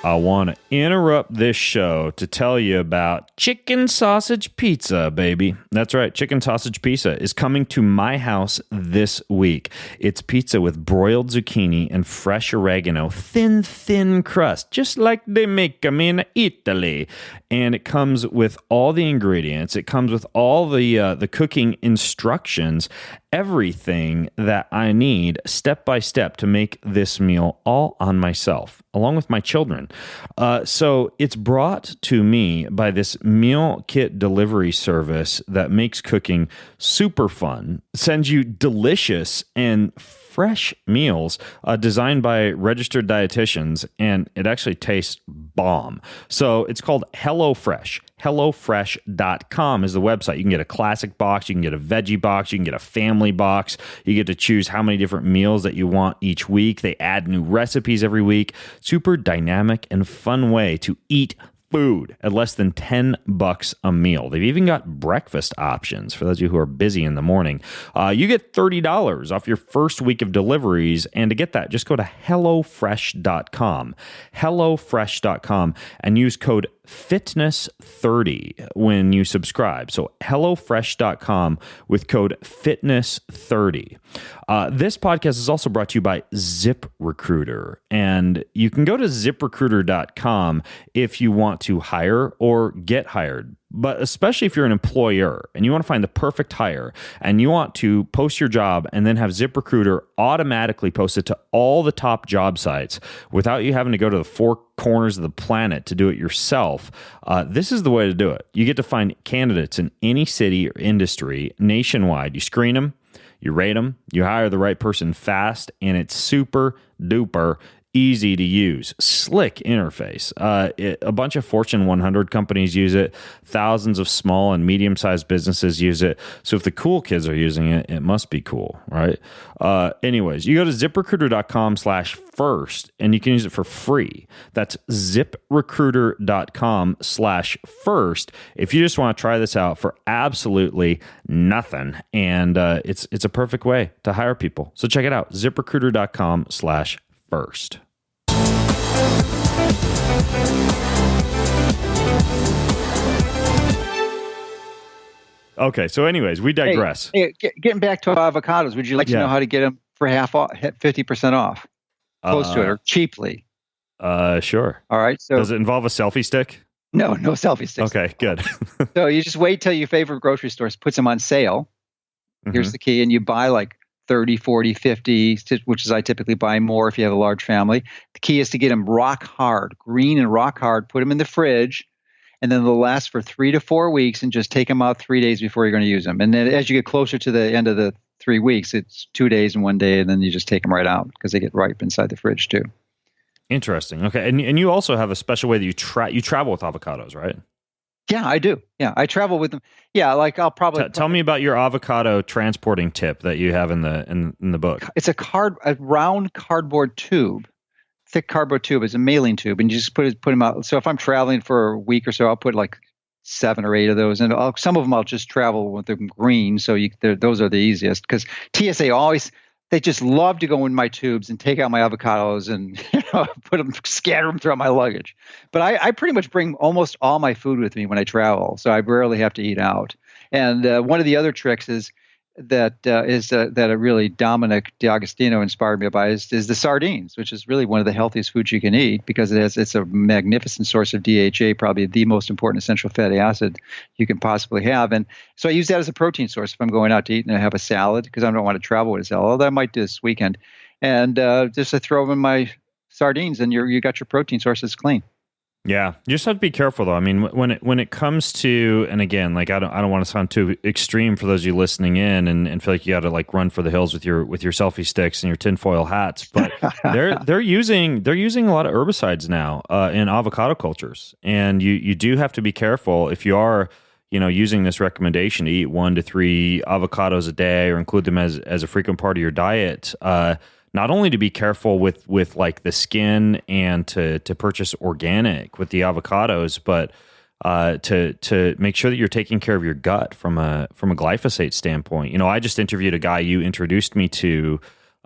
I want to interrupt this show to tell you about chicken sausage pizza, baby. That's right. Chicken sausage pizza is coming to my house this week. It's pizza with broiled zucchini and fresh oregano, thin crust, just like they make them in Italy. And it comes with all the ingredients. It comes with all the cooking instructions, everything that I need step by step to make this meal all on myself, along with my children. So it's brought to me by this meal kit delivery service that makes cooking super fun, sends you delicious and fresh meals designed by registered dietitians, and it actually tastes bomb. So it's called HelloFresh. HelloFresh.com is the website. You can get a classic box, you can get a veggie box, you can get a family box. You get to choose how many different meals that you want each week. They add new recipes every week. Super dynamic and fun way to eat food at less than $10 a meal. They've even got breakfast options for those of you who are busy in the morning. You get $30 off your first week of deliveries. And to get that, just go to HelloFresh.com. HelloFresh.com and use code FITNESS30 when you subscribe. So HelloFresh.com with code FITNESS30. This podcast is also brought to you by ZipRecruiter. And you can go to ZipRecruiter.com if you want to hire or get hired. But especially if you're an employer and you want to find the perfect hire and you want to post your job and then have ZipRecruiter automatically post it to all the top job sites without you having to go to the four corners of the planet to do it yourself, this is the way to do it. You get to find candidates in any city or industry nationwide. You screen them, you rate them, you hire the right person fast, and it's super duper easy to use, slick interface. A bunch of Fortune 100 companies use it. Thousands of small and medium-sized businesses use it. So if the cool kids are using it, it must be cool, right? Anyways, you go to ZipRecruiter.com/first and you can use it for free. That's ZipRecruiter.com/first if you just want to try this out for absolutely nothing. And it's a perfect way to hire people. So check it out, ZipRecruiter.com/first. Okay, so anyways, we digress. Hey, getting back to avocados, would you like to know how to get them for 50% off? Close to it, or cheaply? Sure. All right. So does it involve a selfie stick? No selfie sticks. Okay, good. So you just wait till your favorite grocery store puts them on sale. Here's the key. And you buy like 30, 40, 50, which is I typically buy more if you have a large family. The key is to get them rock hard, green and rock hard, put them in the fridge, and then they'll last for 3 to 4 weeks, and just take them out 3 days before you're going to use them. And then as you get closer to the end of the 3 weeks, it's 2 days and 1 day, and then you just take them right out because they get ripe inside the fridge too. Interesting. Okay. And you also have a special way that you travel with avocados, right? Yeah, I do. Yeah, I travel with them. Yeah, like I'll probably tell me about your avocado transporting tip that you have in the book. It's a round cardboard tube, thick cardboard tube. It's a mailing tube, and you just put them out. So if I'm traveling for a week or so, I'll put like 7 or 8 of those, and some of them I'll just travel with them green. So those are the easiest because TSA they just love to go in my tubes and take out my avocados and scatter them throughout my luggage. But I pretty much bring almost all my food with me when I travel, so I rarely have to eat out. And one of the other tricks is that really Dominic D'Agostino inspired me by is the sardines, which is really one of the healthiest foods you can eat because it's a magnificent source of DHA, probably the most important essential fatty acid you can possibly have. And so I use that as a protein source if I'm going out to eat and I have a salad, because I don't want to travel with a salad, although I might do this weekend. And just to throw them in my sardines, and you got your protein sources clean. Yeah, you just have to be careful though. I mean, when it comes to, and again, like I don't want to sound too extreme for those of you listening in and feel like you got to like run for the hills with your selfie sticks and your tinfoil hats, but they're using a lot of herbicides now in avocado cultures, and you do have to be careful if you are using this recommendation to eat 1 to 3 avocados a day or include them as a frequent part of your diet. Not only to be careful with like the skin and to purchase organic with the avocados, but to make sure that you're taking care of your gut from a glyphosate standpoint. I just interviewed a guy you introduced me to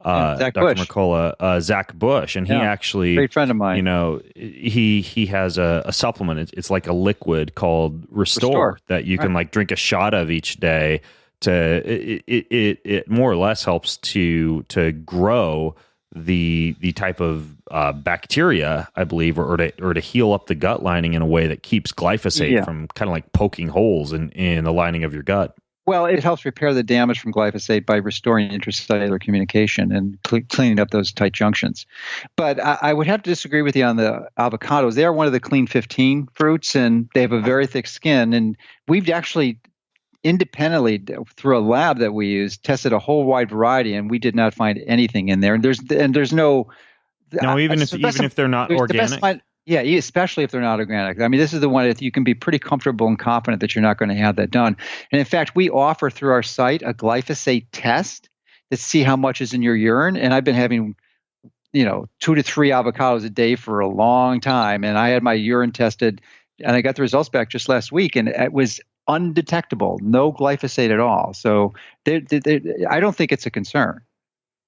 Zach Dr. Bush. Mercola, Zach Bush, and he actually, great friend of mine. You know, he has a supplement. It's like a liquid called Restore that you can like drink a shot of each day. It more or less helps to grow the type of bacteria, I believe, or to heal up the gut lining in a way that keeps glyphosate from kind of like poking holes in the lining of your gut. Well, it helps repair the damage from glyphosate by restoring intracellular communication and cleaning up those tight junctions. But I would have to disagree with you on the avocados. They are one of the clean 15 fruits, and they have a very thick skin. And we've actually independently, through a lab that we use, tested a whole wide variety, and we did not find anything in there. And there's no even if they're not organic. Yeah, especially if they're not organic. I mean, this is the one that you can be pretty comfortable and confident that you're not going to have that done. And in fact, we offer through our site a glyphosate test to see how much is in your urine. And I've been having, 2 to 3 avocados a day for a long time. And I had my urine tested, and I got the results back just last week, and it was undetectable, no glyphosate at all. So I don't think it's a concern.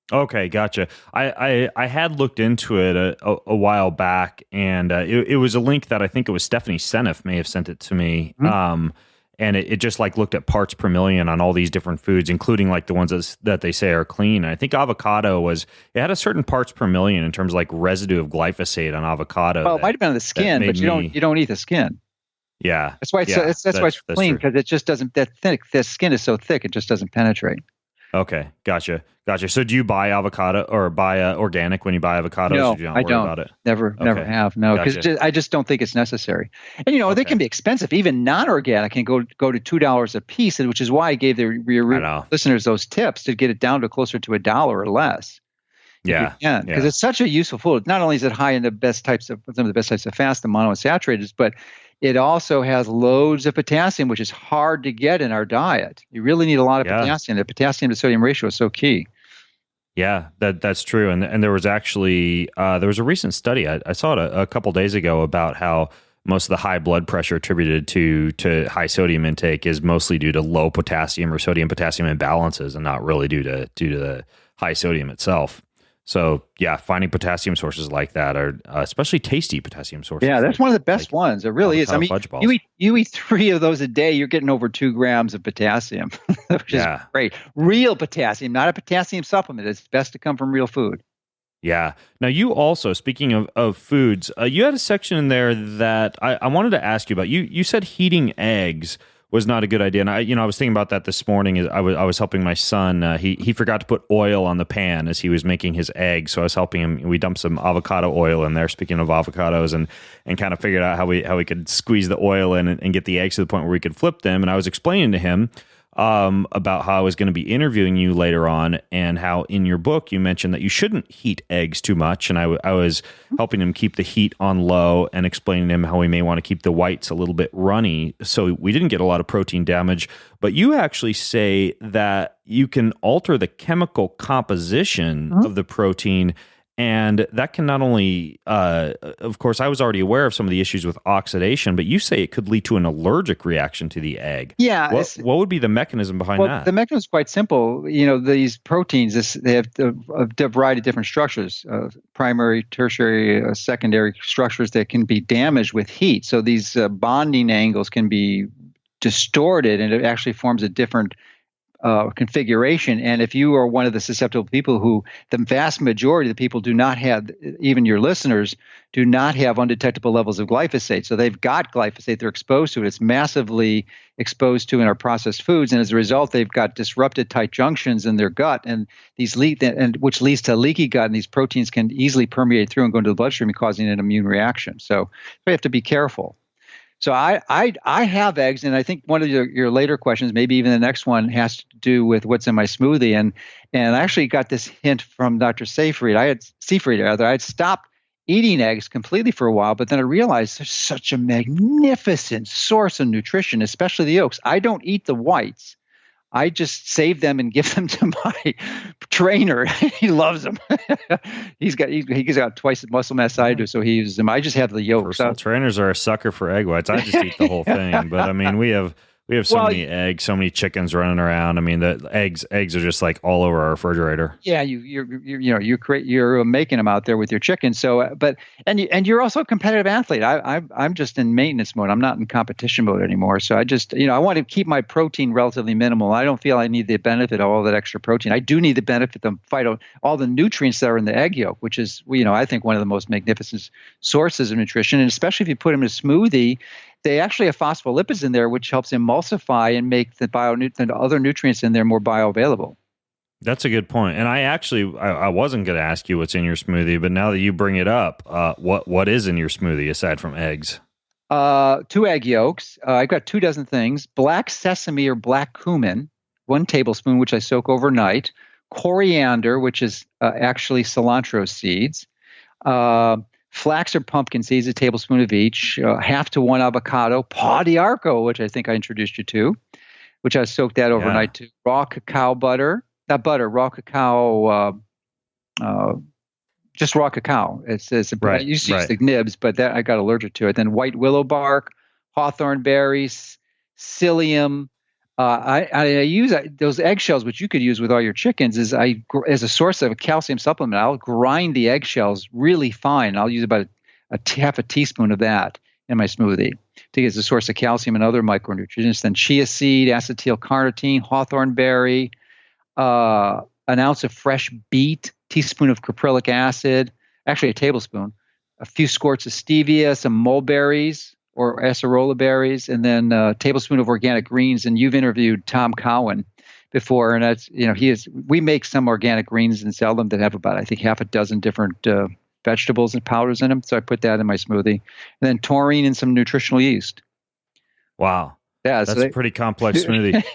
Okay, gotcha. I had looked into it a while back, and it was a link that I think it was Stephanie Seneff may have sent it to me. Mm-hmm. And it just like looked at parts per million on all these different foods, including like the ones that they say are clean. And I think avocado it had a certain parts per million in terms of like residue of glyphosate on avocado. Well, it might have been on the skin, but you don't eat the skin. Yeah, that's why that's why it's clean, because it just doesn't the skin is so thick it just doesn't penetrate. Okay, gotcha. So do you buy avocado or buy organic when you buy avocados? No, or do you not I worry don't. About it? Never have. No, because I just don't think it's necessary. And they can be expensive. Even non-organic can go to $2 a piece, which is why I gave your listeners those tips to get it down to closer to $1 or less. Yeah, because it's such a useful food. Not only is it high in some of the best types of fats, the monounsaturated, but it also has loads of potassium, which is hard to get in our diet. You really need a lot of potassium. The potassium to sodium ratio is so key. Yeah, that's true. And there was actually there was a recent study I saw it a couple days ago about how most of the high blood pressure attributed to high sodium intake is mostly due to low potassium or sodium potassium imbalances, and not really due to the high sodium itself. So yeah, finding potassium sources like that are especially tasty potassium sources. Yeah, that's one of the best ones. It really is. I mean, you eat 3 of those a day, you're getting over 2 grams of potassium, which is great. Real potassium, not a potassium supplement. It's best to come from real food. Yeah. Now, you also, speaking of foods, you had a section in there that I wanted to ask you about. You said heating eggs was not a good idea. And I was thinking about that this morning. As I was helping my son. He forgot to put oil on the pan as he was making his eggs. So I was helping him. We dumped some avocado oil in there. Speaking of avocados, and kind of figured out how we could squeeze the oil in and get the eggs to the point where we could flip them. And I was explaining to him about how I was going to be interviewing you later on, and how in your book you mentioned that you shouldn't heat eggs too much. And I was helping him keep the heat on low and explaining to him how we may want to keep the whites a little bit runny so we didn't get a lot of protein damage. But you actually say that you can alter the chemical composition of the protein. And that can not only, of course, I was already aware of some of the issues with oxidation, but you say it could lead to an allergic reaction to the egg. Yeah. What would be the mechanism behind that? The mechanism is quite simple. These proteins, they have a variety of different structures, primary, tertiary, secondary structures that can be damaged with heat. So these bonding angles can be distorted, and it actually forms a different configuration. And if you are one of the susceptible people who, the vast majority of the people do not have, even your listeners, do not have undetectable levels of glyphosate. So they've got glyphosate, they're exposed to it. It's massively exposed to in our processed foods. And as a result, they've got disrupted tight junctions in their gut, and which leads to leaky gut. And these proteins can easily permeate through and go into the bloodstream, causing an immune reaction. So we have to be careful. So I have eggs, and I think one of your later questions, maybe even the next one, has to do with what's in my smoothie. And I actually got this hint from Dr. Seyfried. I had stopped eating eggs completely for a while, but then I realized there's such a magnificent source of nutrition, especially the yolks. I don't eat the whites. I just save them and give them to my trainer. He loves them. He's got twice the muscle mass I do, so he uses them. I just have the yolks. Personal trainers are a sucker for egg whites. I just eat the whole thing. But I mean, we have We have so Well, many eggs, so many chickens running around. I mean, the eggs are just like all over our refrigerator. Yeah, you're making them out there with your chickens. So, and you're also a competitive athlete. I'm just in maintenance mode. I'm not in competition mode anymore. So I just I want to keep my protein relatively minimal. I don't feel I need the benefit of all that extra protein. I do need the benefit of all the nutrients that are in the egg yolk, which is I think one of the most magnificent sources of nutrition. And especially if you put them in a smoothie, they actually have phospholipids in there, which helps emulsify and make the other nutrients in there more bioavailable. That's a good point. And I wasn't going to ask you what's in your smoothie, but now that you bring it up, what is in your smoothie aside from eggs? 2 egg yolks. I've got 2 dozen things. Black sesame or black cumin, 1 tablespoon, which I soak overnight. Coriander, which is actually cilantro seeds. Flax or pumpkin seeds, a tablespoon of each. Half to 1 avocado. Pau d'arco, which I think I introduced you to, which I soaked that overnight too. Raw cacao butter. Not butter, raw cacao. Just raw cacao. It's right, I used to use the nibs, but that I got allergic to it. Then white willow bark, hawthorn berries, psyllium. I use those eggshells, which you could use with all your chickens, as a source of a calcium supplement. I'll grind the eggshells really fine. I'll use about half a teaspoon of that in my smoothie to get as a source of calcium and other micronutrients. Then chia seed, acetyl-carnitine, hawthorn berry, an ounce of fresh beet, teaspoon of caprylic acid, actually a tablespoon, a few squirts of stevia, some mulberries or acerola berries, and then a tablespoon of organic greens. And you've interviewed Tom Cowan before, and that's we make some organic greens and sell them that have about, I think, half a dozen different vegetables and powders in them. So I put that in my smoothie, and then taurine and some nutritional yeast. Wow. Yeah, that's a pretty complex smoothie.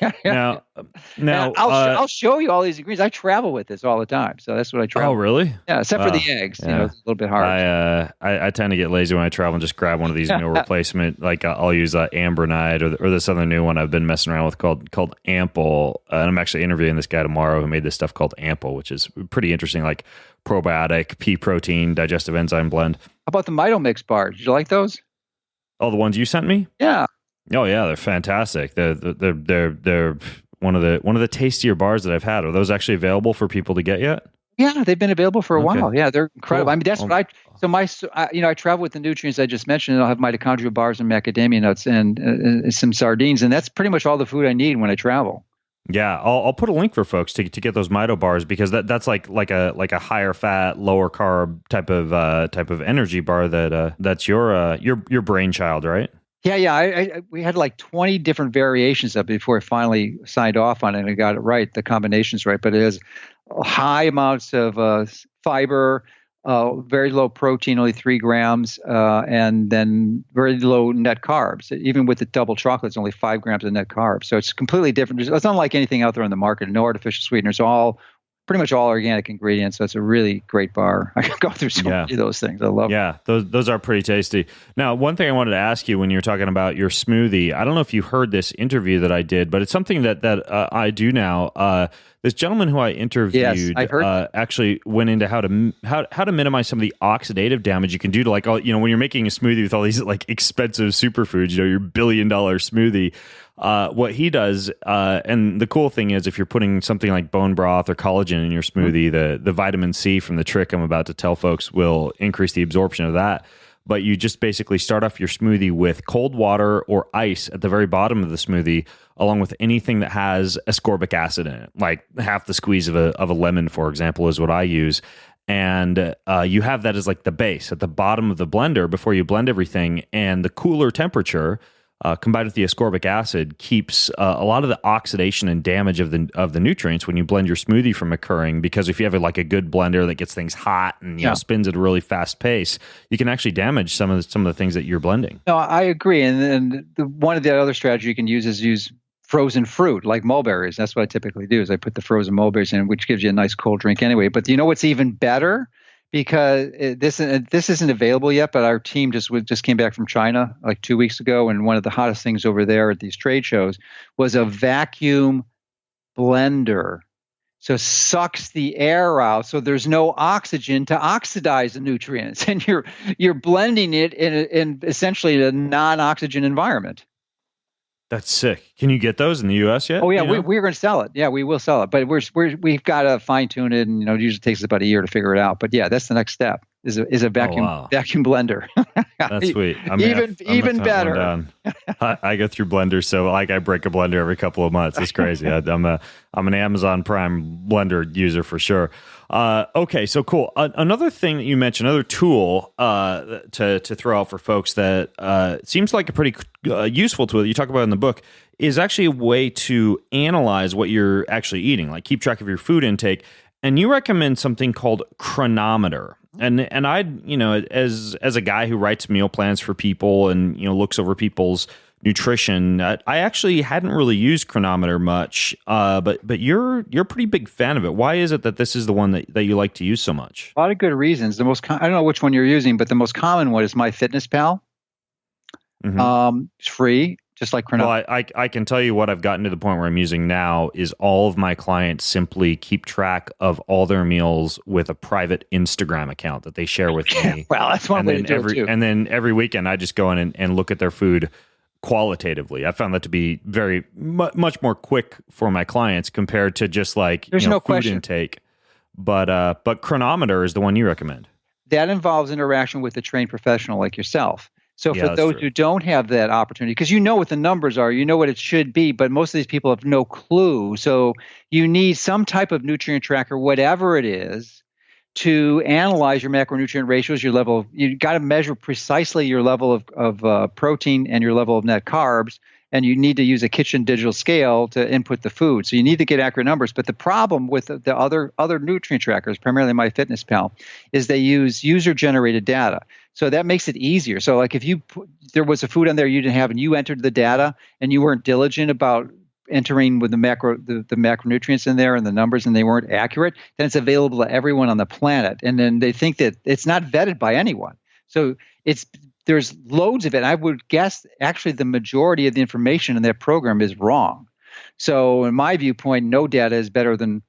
Now I'll show you all these ingredients. I travel with this all the time, so that's what I travel. Oh, really? Yeah, except for the eggs. Yeah. It's a little bit hard. I tend to get lazy when I travel and just grab one of these meal replacement. Like I'll use Ambronite or this other new one I've been messing around with called Ample. And I'm actually interviewing this guy tomorrow who made this stuff called Ample, which is pretty interesting. Like probiotic, pea protein, digestive enzyme blend. How about the Mitomix bars? Did you like those? Oh, the ones you sent me? Yeah. Oh yeah, they're fantastic. They're one of the tastier bars that I've had. Are those actually available for people to get yet? Yeah, they've been available for a while. Yeah, they're incredible. Cool. I mean, that's what I travel with the nutrients I just mentioned, and I'll have mitochondrial bars and macadamia nuts and some sardines, and that's pretty much all the food I need when I travel. Yeah, I'll put a link for folks to get those Mito bars, because that's like a higher fat, lower carb type of energy bar that's your brainchild, right? Yeah. We had like 20 different variations of it before I finally signed off on it and I got it right, the combinations right. But it has high amounts of fiber, very low protein, only 3 grams, and then very low net carbs. Even with the double chocolate, it's only 5 grams of net carbs. So it's completely different. It's unlike anything out there on the market. No artificial sweeteners. Pretty much all organic ingredients. So it's a really great bar. I can go through so many of those things. I love them. Yeah, those are pretty tasty. Now, one thing I wanted to ask you when you're talking about your smoothie, I don't know if you heard this interview that I did, but it's something that I do now. This gentleman who I interviewed actually went into how to minimize some of the oxidative damage you can do to, like, when you're making a smoothie with all these like expensive superfoods, your $1 billion smoothie. What he does, and the cool thing is, if you're putting something like bone broth or collagen in your smoothie, the vitamin C from the trick I'm about to tell folks will increase the absorption of that. But you just basically start off your smoothie with cold water or ice at the very bottom of the smoothie, along with anything that has ascorbic acid in it, like half the squeeze of a lemon, for example, is what I use. And you have that as like the base at the bottom of the blender before you blend everything. And the cooler temperature combined with the ascorbic acid keeps a lot of the oxidation and damage of the nutrients when you blend your smoothie from occurring. Because if you have a good blender that gets things hot and spins at a really fast pace, you can actually damage some of the things that you're blending. No, I agree. And one of the other strategies you can use is use frozen fruit like mulberries. That's what I typically do. Is I put the frozen mulberries in, which gives you a nice cold drink anyway. But you know what's even better? Because this isn't available yet, but our team just came back from China like 2 weeks ago, and one of the hottest things over there at these trade shows was a vacuum blender. So it sucks the air out, so there's no oxygen to oxidize the nutrients, and you're blending it in essentially a non-oxygen environment. That's sick. Can you get those in the U.S. yet? Oh yeah, You know? we're going to sell it. Yeah, we will sell it, but we've got to fine tune it, and it usually takes us about a year to figure it out. But yeah, that's the next step is a vacuum wow. vacuum blender. That's sweet. Even better. I go through blenders, so like I break a blender every couple of months. It's crazy. I'm an Amazon Prime blender user for sure. Okay, so cool. Another thing that you mentioned, another tool to throw out for folks that seems like a pretty useful tool that you talk about in the book is actually a way to analyze what you're actually eating, like keep track of your food intake. And you recommend something called Cronometer. And I, as a guy who writes meal plans for people and, looks over people's nutrition, I actually hadn't really used Cronometer much, but you're a pretty big fan of it. Why is it that this is the one that you like to use so much? A lot of good reasons. I don't know which one you're using, but the most common one is MyFitnessPal. Mm-hmm. It's free, just like Cronometer. Well, I can tell you what I've gotten to the point where I'm using now is all of my clients simply keep track of all their meals with a private Instagram account that they share with me. Well, that's one way to do it too. And then every weekend I just go in and look at their food qualitatively. I found that to be very much more quick for my clients compared to just like There's no food question. intake. But Cronometer is the one you recommend. That involves interaction with a trained professional like yourself. So Yeah, for those who don't have that opportunity, because you know what the numbers are, you know what it should be, but most of these people have no clue. So you need some type of nutrient tracker, whatever it is, to analyze your macronutrient ratios, your level. You got to measure precisely your level of protein and your level of net carbs, and you need to use a kitchen digital scale to input the food. So you need to get accurate numbers. But the problem with the other nutrient trackers, primarily MyFitnessPal, is they use user-generated data. So that makes it easier. So like if there was a food on there you didn't have and you entered the data and you weren't diligent about entering with the macronutrients in there and the numbers and they weren't accurate, then it's available to everyone on the planet. And then they think that it's not vetted by anyone. So there's loads of it. I would guess actually the majority of the information in that program is wrong. So in my viewpoint, no data is better than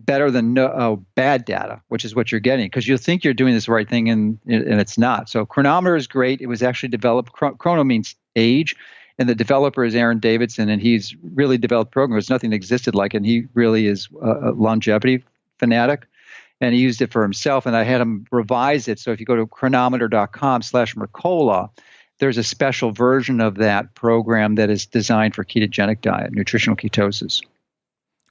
bad data, which is what you're getting, because you'll think you're doing this right thing and it's not. So Cronometer is great. It was actually developed. Chrono means age, and the developer is Aaron Davidson, and he's really developed programs. Nothing existed like it, and he really is a longevity fanatic, and he used it for himself. And I had him revise it. So if you go to cronometer.com/Mercola, there's a special version of that program that is designed for ketogenic diet, nutritional ketosis.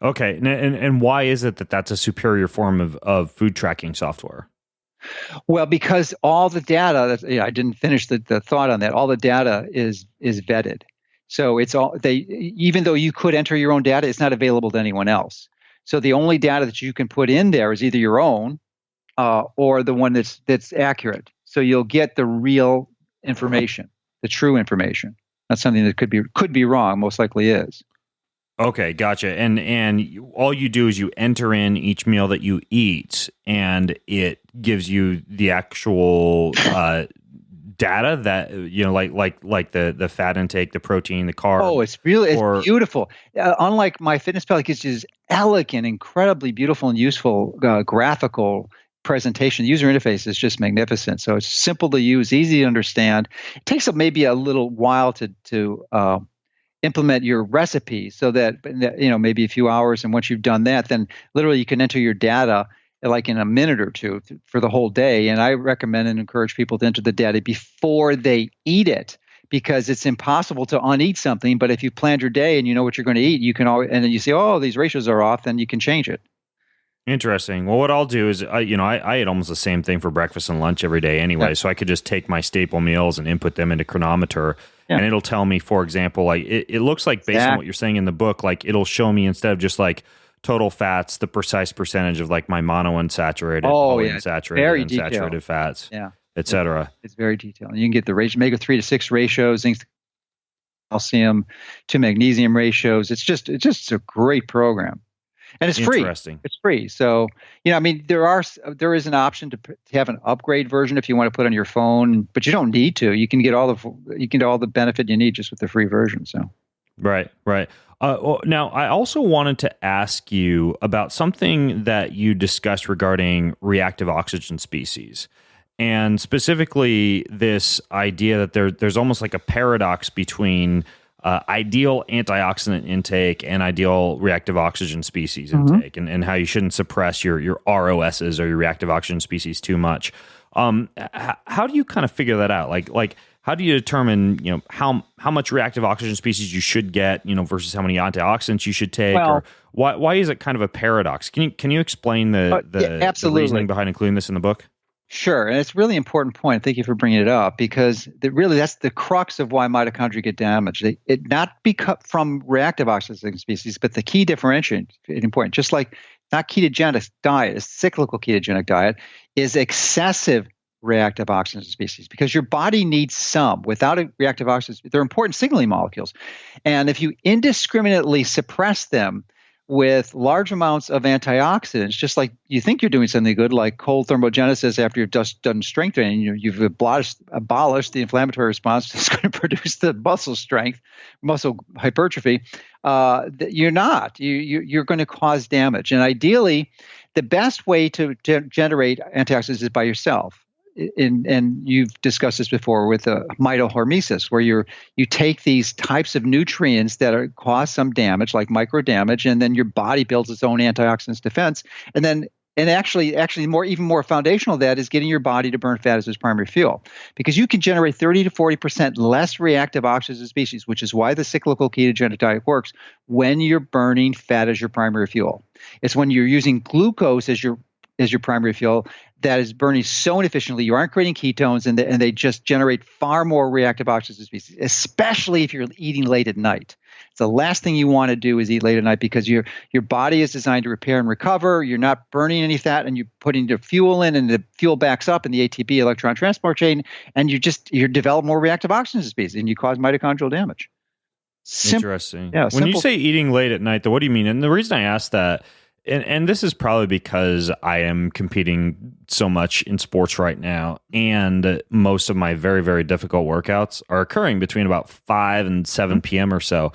Okay, and why is it that that's a superior form of food tracking software? Well, because all the data, I didn't finish the thought on that. All the data is vetted. So it's even though you could enter your own data, it's not available to anyone else. So the only data that you can put in there is either your own or the one that's accurate. So you'll get the real information, the true information. That's something that could be wrong, most likely is. Okay, gotcha. And all you do is you enter in each meal that you eat, and it gives you the actual data that like the fat intake, the protein, the carb. Oh, it's beautiful. Unlike MyFitnessPal, it gives you this elegant, incredibly beautiful and useful graphical presentation. The user interface is just magnificent. So it's simple to use, easy to understand. It takes maybe a little while to implement your recipe, so that maybe a few hours, and once you've done that, then literally you can enter your data like in a minute or two for the whole day. And I recommend and encourage people to enter the data before they eat it, because it's impossible to uneat something. But if you planned your day and you know what you're going to eat, you can always, and then you say, oh, these ratios are off, then you can change it. Interesting. Well, what I'll do is, I eat almost the same thing for breakfast and lunch every day anyway. Yeah. So I could just take my staple meals and input them into Cronometer. Yeah. And it'll tell me, for example, like it looks like based on what you're saying in the book, like it'll show me, instead of just like total fats, the precise percentage of like my monounsaturated, polyunsaturated, and saturated fats, et cetera. It's very detailed. You can get the omega-3 to 6 ratios, zinc, calcium to magnesium ratios. It's just a great program. And it's free. It's free. So, there is an option to have an upgrade version if you want to put on your phone, but you don't need to. You can get all the benefit you need just with the free version. So, right. Now, I also wanted to ask you about something that you discussed regarding reactive oxygen species, and specifically this idea that there's almost like a paradox between ideal antioxidant intake and ideal reactive oxygen species intake, and how you shouldn't suppress your ROSs or your reactive oxygen species too much. How do you kind of figure that out? Like how do you determine, how much reactive oxygen species you should get, versus how many antioxidants you should take? Or why is it kind of a paradox? Can you explain the reasoning behind including this in the book? Sure, and it's a really important point. Thank you for bringing it up, because that's the crux of why mitochondria get damaged. It not from reactive oxygen species, but the key differentiating point, just like not ketogenic diet, a cyclical ketogenic diet, is excessive reactive oxygen species, because your body needs some. Without a reactive oxygen, they're important signaling molecules. And if you indiscriminately suppress them with large amounts of antioxidants, just like you think you're doing something good, like cold thermogenesis after you've just done strength training, you've abolished the inflammatory response that's going to produce the muscle strength, muscle hypertrophy. You're not. You're going to cause damage. And ideally, the best way to generate antioxidants is by yourself. And you've discussed this before with mitohormesis, where you take these types of nutrients that cause some damage, like micro damage, and then your body builds its own antioxidants defense. And actually even more foundational to that is getting your body to burn fat as its primary fuel, because you can generate 30 to 40% less reactive oxygen species, which is why the cyclical ketogenic diet works when you're burning fat as your primary fuel. It's when you're using glucose as your primary fuel that is burning so inefficiently, you aren't creating ketones, and they just generate far more reactive oxygen species, especially if you're eating late at night. It's the last thing you want to do is eat late at night, because your body is designed to repair and recover. You're not burning any fat, and you're putting the fuel in, and the fuel backs up in the ATP electron transport chain, and you develop more reactive oxygen species, and you cause mitochondrial damage. Interesting. Yeah, when you say eating late at night, though, what do you mean? And the reason I asked that, and this is probably because I am competing so much in sports right now, and most of my very, very difficult workouts are occurring between about 5 and 7 p.m. or so.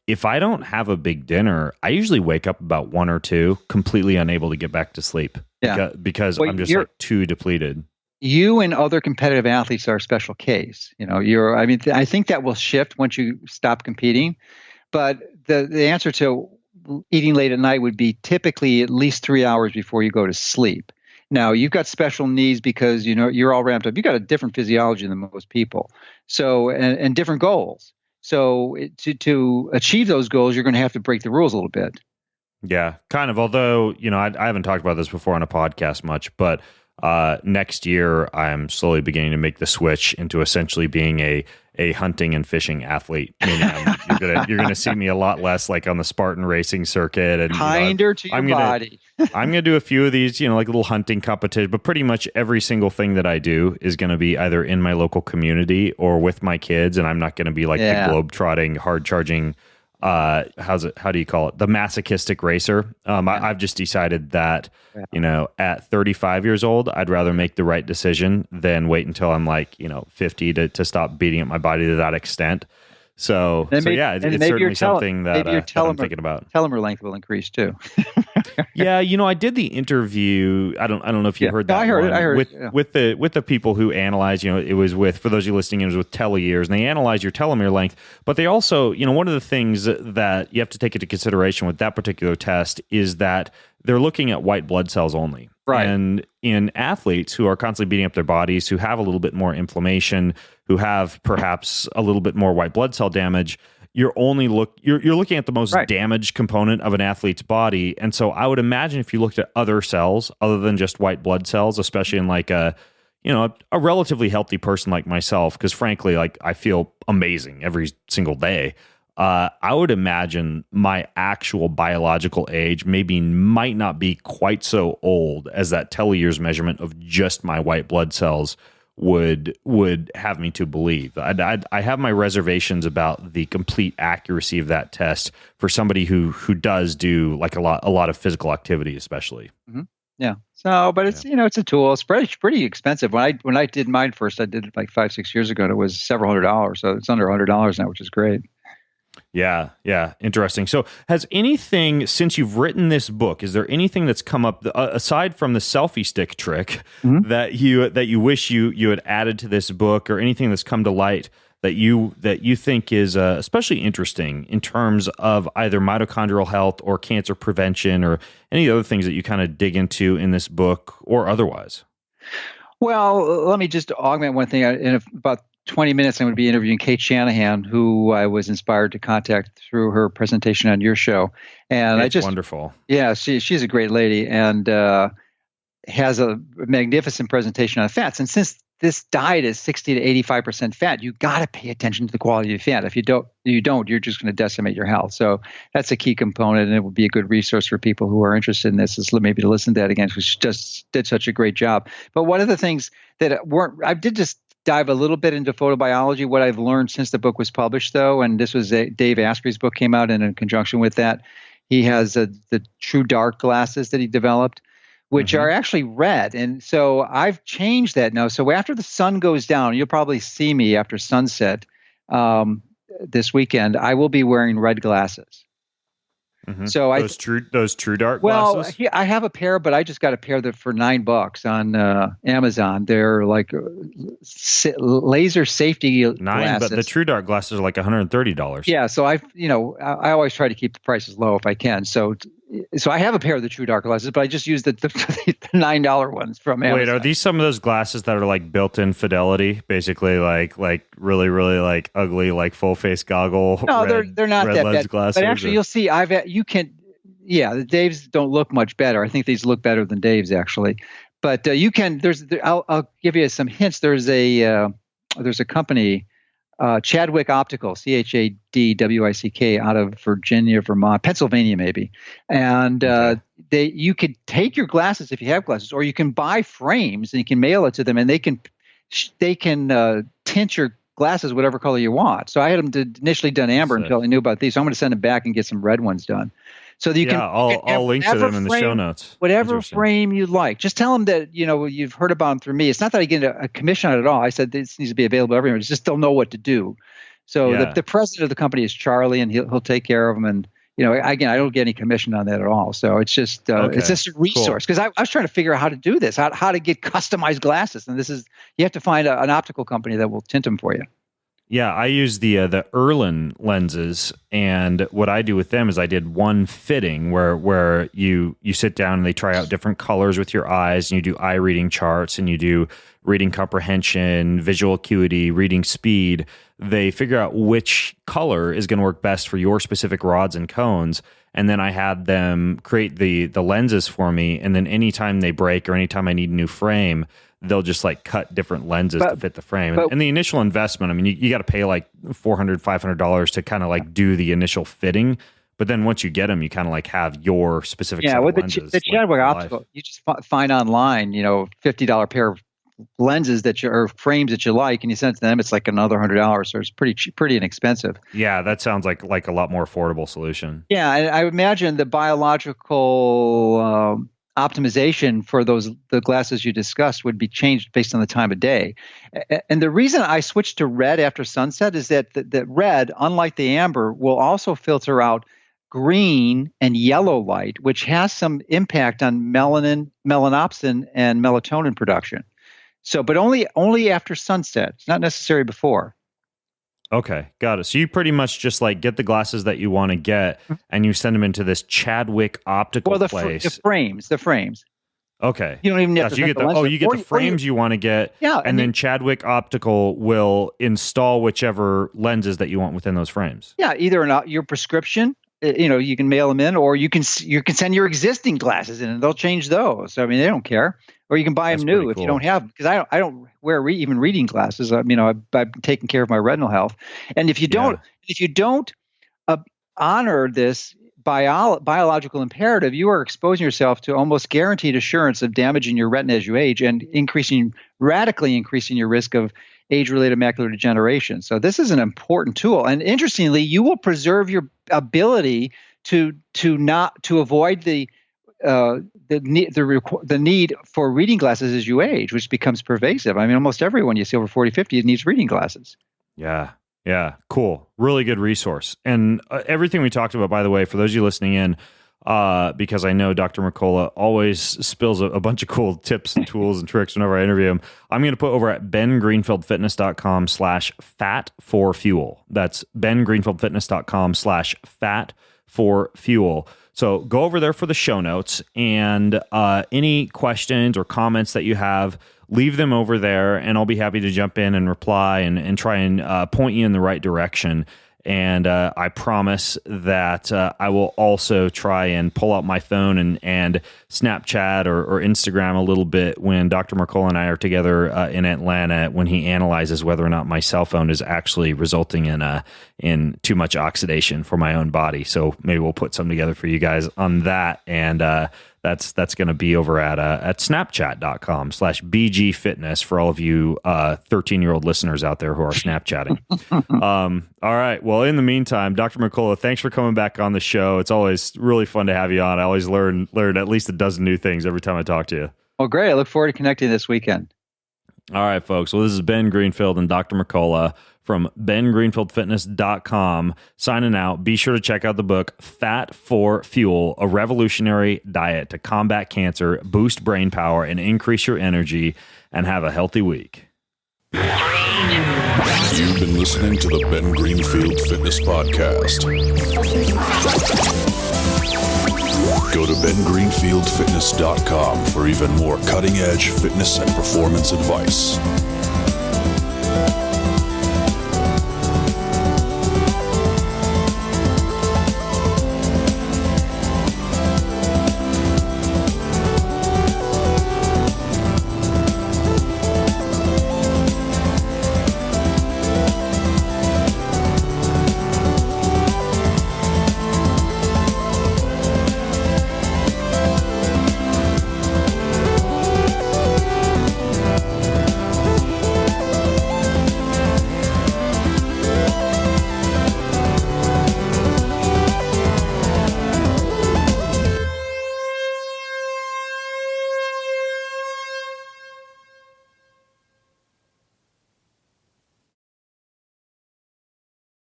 If I don't have a big dinner, I usually wake up about 1 or 2, completely unable to get back to sleep. Yeah. Because I'm just too depleted. You and other competitive athletes are a special case. I think that will shift once you stop competing, but the answer to eating late at night would be typically at least 3 hours before you go to sleep. Now, you've got special needs because you're all ramped up. You've got a different physiology than most people, so and different goals. So to achieve those goals, you're going to have to break the rules a little bit. Yeah, kind of. Although I haven't talked about this before on a podcast much, but next year I'm slowly beginning to make the switch into essentially being a hunting and fishing athlete. Meaning you're gonna see me a lot less like on the Spartan racing circuit, and kinder to your body. I'm gonna do a few of these, like little hunting competition, but pretty much every single thing that I do is gonna be either in my local community or with my kids, and I'm not gonna be like the globe-trotting, hard-charging. How do you call it? The masochistic racer. I've just decided that, at 35 years old, I'd rather make the right decision than wait until I'm 50 to stop beating up my body to that extent. It's certainly something that I'm thinking about. Telomere length will increase too. Yeah, I did the interview. I don't know if you heard that. I heard it with the people who analyze. It was for those of you listening, it was with telomeres, and they analyze your telomere length. But they also, one of the things that you have to take into consideration with that particular test is that they're looking at white blood cells only. Right. And in athletes who are constantly beating up their bodies, who have a little bit more inflammation, who have perhaps a little bit more white blood cell damage, you're looking at the most damaged component of an athlete's body. And so I would imagine if you looked at other cells other than just white blood cells, especially in a relatively healthy person like myself, because frankly, I feel amazing every single day. I would imagine my actual biological age might not be quite so old as that telomeres measurement of just my white blood cells would have me to believe. I have my reservations about the complete accuracy of that test for somebody who does do a lot of physical activity, especially. Mm-hmm. Yeah. So, but it's it's a tool. It's pretty expensive. When I did mine first, I did it 5-6 years ago, and it was several $100s. So it's under $100 now, which is great. Yeah. Interesting. So has anything, since you've written this book, is there anything that's come up aside from the selfie stick trick that you wish you had added to this book, or anything that's come to light that you think is especially interesting in terms of either mitochondrial health or cancer prevention or any other things that you kind of dig into in this book or otherwise? Well, let me just augment one thing. In about 20 minutes, I'm going to be interviewing Kate Shanahan, who I was inspired to contact through her presentation on your show. And it's wonderful. Yeah, she's a great lady and has a magnificent presentation on fats. And since this diet is 60 to 85% fat, you got to pay attention to the quality of fat. If you don't, you're just going to decimate your health. So that's a key component, and it would be a good resource for people who are interested in this, is maybe to listen to that again, because she just did such a great job. But one of the things that I did just dive a little bit into photobiology, what I've learned since the book was published, though, and this was Dave Asprey's book came out, and in conjunction with that, he has the True Dark glasses that he developed, which are actually red. And so I've changed that now. So after the sun goes down, you'll probably see me after sunset this weekend, I will be wearing red glasses. So those True Dark glasses? Well, I have a pair, but I just got a pair that for $9 on Amazon. They're like laser safety glasses. But the True Dark glasses are like $130. Yeah, so I always try to keep the prices low if I can. So I have a pair of the True Dark glasses, but I just use the $9 ones from Amazon. Wait, are these some of those glasses that are like built-in fidelity, basically like really really like ugly like full face goggle? No, they're not that bad. Glasses, but actually, you'll see. The Dave's don't look much better. I think these look better than Dave's actually. But you can. I'll give you some hints. There's a company. Chadwick Optical, CHADWICK, out of Virginia, Vermont, Pennsylvania, maybe. And you could take your glasses if you have glasses, or you can buy frames and you can mail it to them, and they can tint your glasses whatever color you want. So I had them initially done amber until I knew about these. So I'm going to send them back and get some red ones done. So that you can. I'll link to them in the show notes. Whatever frame you like. Just tell them that you've heard about them through me. It's not that I get a commission on it at all. I said this needs to be available everywhere. It's just they'll know what to do. So the president of the company is Charlie, and he'll take care of them. And again, I don't get any commission on that at all. So it's just a resource, because I was trying to figure out how to do this, how to get customized glasses, and you have to find an optical company that will tint them for you. Yeah, I use the Erlen lenses, and what I do with them is I did one fitting where you sit down and they try out different colors with your eyes, and you do eye reading charts, and you do reading comprehension, visual acuity, reading speed. They figure out which color is going to work best for your specific rods and cones, and then I had them create the lenses for me, and then anytime they break or anytime I need a new frame, they'll just like cut different lenses to fit the frame. And the initial investment, I mean, you got to pay like $400, $500 to kind of like do the initial fitting. But then once you get them, you kind of like have your specific set of lenses. The Chadwick Optical, you just find online, $50 pair of lenses or frames that you like, and you send it to them. It's like another $100, so it's pretty cheap, pretty inexpensive. Yeah, that sounds like a lot more affordable solution. Yeah, I imagine the biological optimization for the glasses you discussed would be changed based on the time of day. And the reason I switched to red after sunset is that red, unlike the amber, will also filter out green and yellow light, which has some impact on melanin, melanopsin, and melatonin production. So, but only after sunset. It's not necessary before. Okay, got it. So you pretty much just like get the glasses that you want to get, and you send them into this Chadwick Optical place. The frames. Okay. You don't even have to you get the frames you want to get, and then Chadwick Optical will install whichever lenses that you want within those frames. Yeah, either your prescription, you can mail them in, or you can send your existing glasses in, and they'll change those. I mean, they don't care. Or you can buy them new if you don't have, because I don't wear even reading glasses. I've taken care of my retinal health, and if you don't honor this biological imperative, you are exposing yourself to almost guaranteed assurance of damaging your retina as you age, and radically increasing your risk of age-related macular degeneration. So this is an important tool, and interestingly, you will preserve your ability to avoid the need for reading glasses as you age, which becomes pervasive. I mean, almost everyone you see over 40, 50 needs reading glasses. Yeah, cool. Really good resource. And everything we talked about, by the way, for those of you listening in, because I know Dr. Mercola always spills a bunch of cool tips and tools and tricks whenever I interview him. I'm going to put over at bengreenfieldfitness.com/fat4fuel. That's bengreenfieldfitness.com/fat4fuel. So go over there for the show notes, and any questions or comments that you have, leave them over there, and I'll be happy to jump in and reply and try and point you in the right direction. And I promise that I will also try and pull out my phone and Snapchat or Instagram a little bit when Dr. Mercola and I are together in Atlanta, when he analyzes whether or not my cell phone is actually resulting in too much oxidation for my own body. So maybe we'll put some together for you guys on that. And that's going to be over at snapchat.com/BG Fitness for all of you 13-year-old listeners out there who are Snapchatting. All right. Well, in the meantime, Dr. Mercola, thanks for coming back on the show. It's always really fun to have you on. I always learn at least a dozen new things every time I talk to you. Well, great. I look forward to connecting this weekend. All right, folks. Well, this is Ben Greenfield and Dr. Mercola from bengreenfieldfitness.com signing out. Be sure to check out the book, Fat for Fuel, a revolutionary diet to combat cancer, boost brain power, and increase your energy, and have a healthy week. You've been listening to the Ben Greenfield Fitness Podcast. Go to bengreenfieldfitness.com for even more cutting-edge fitness and performance advice.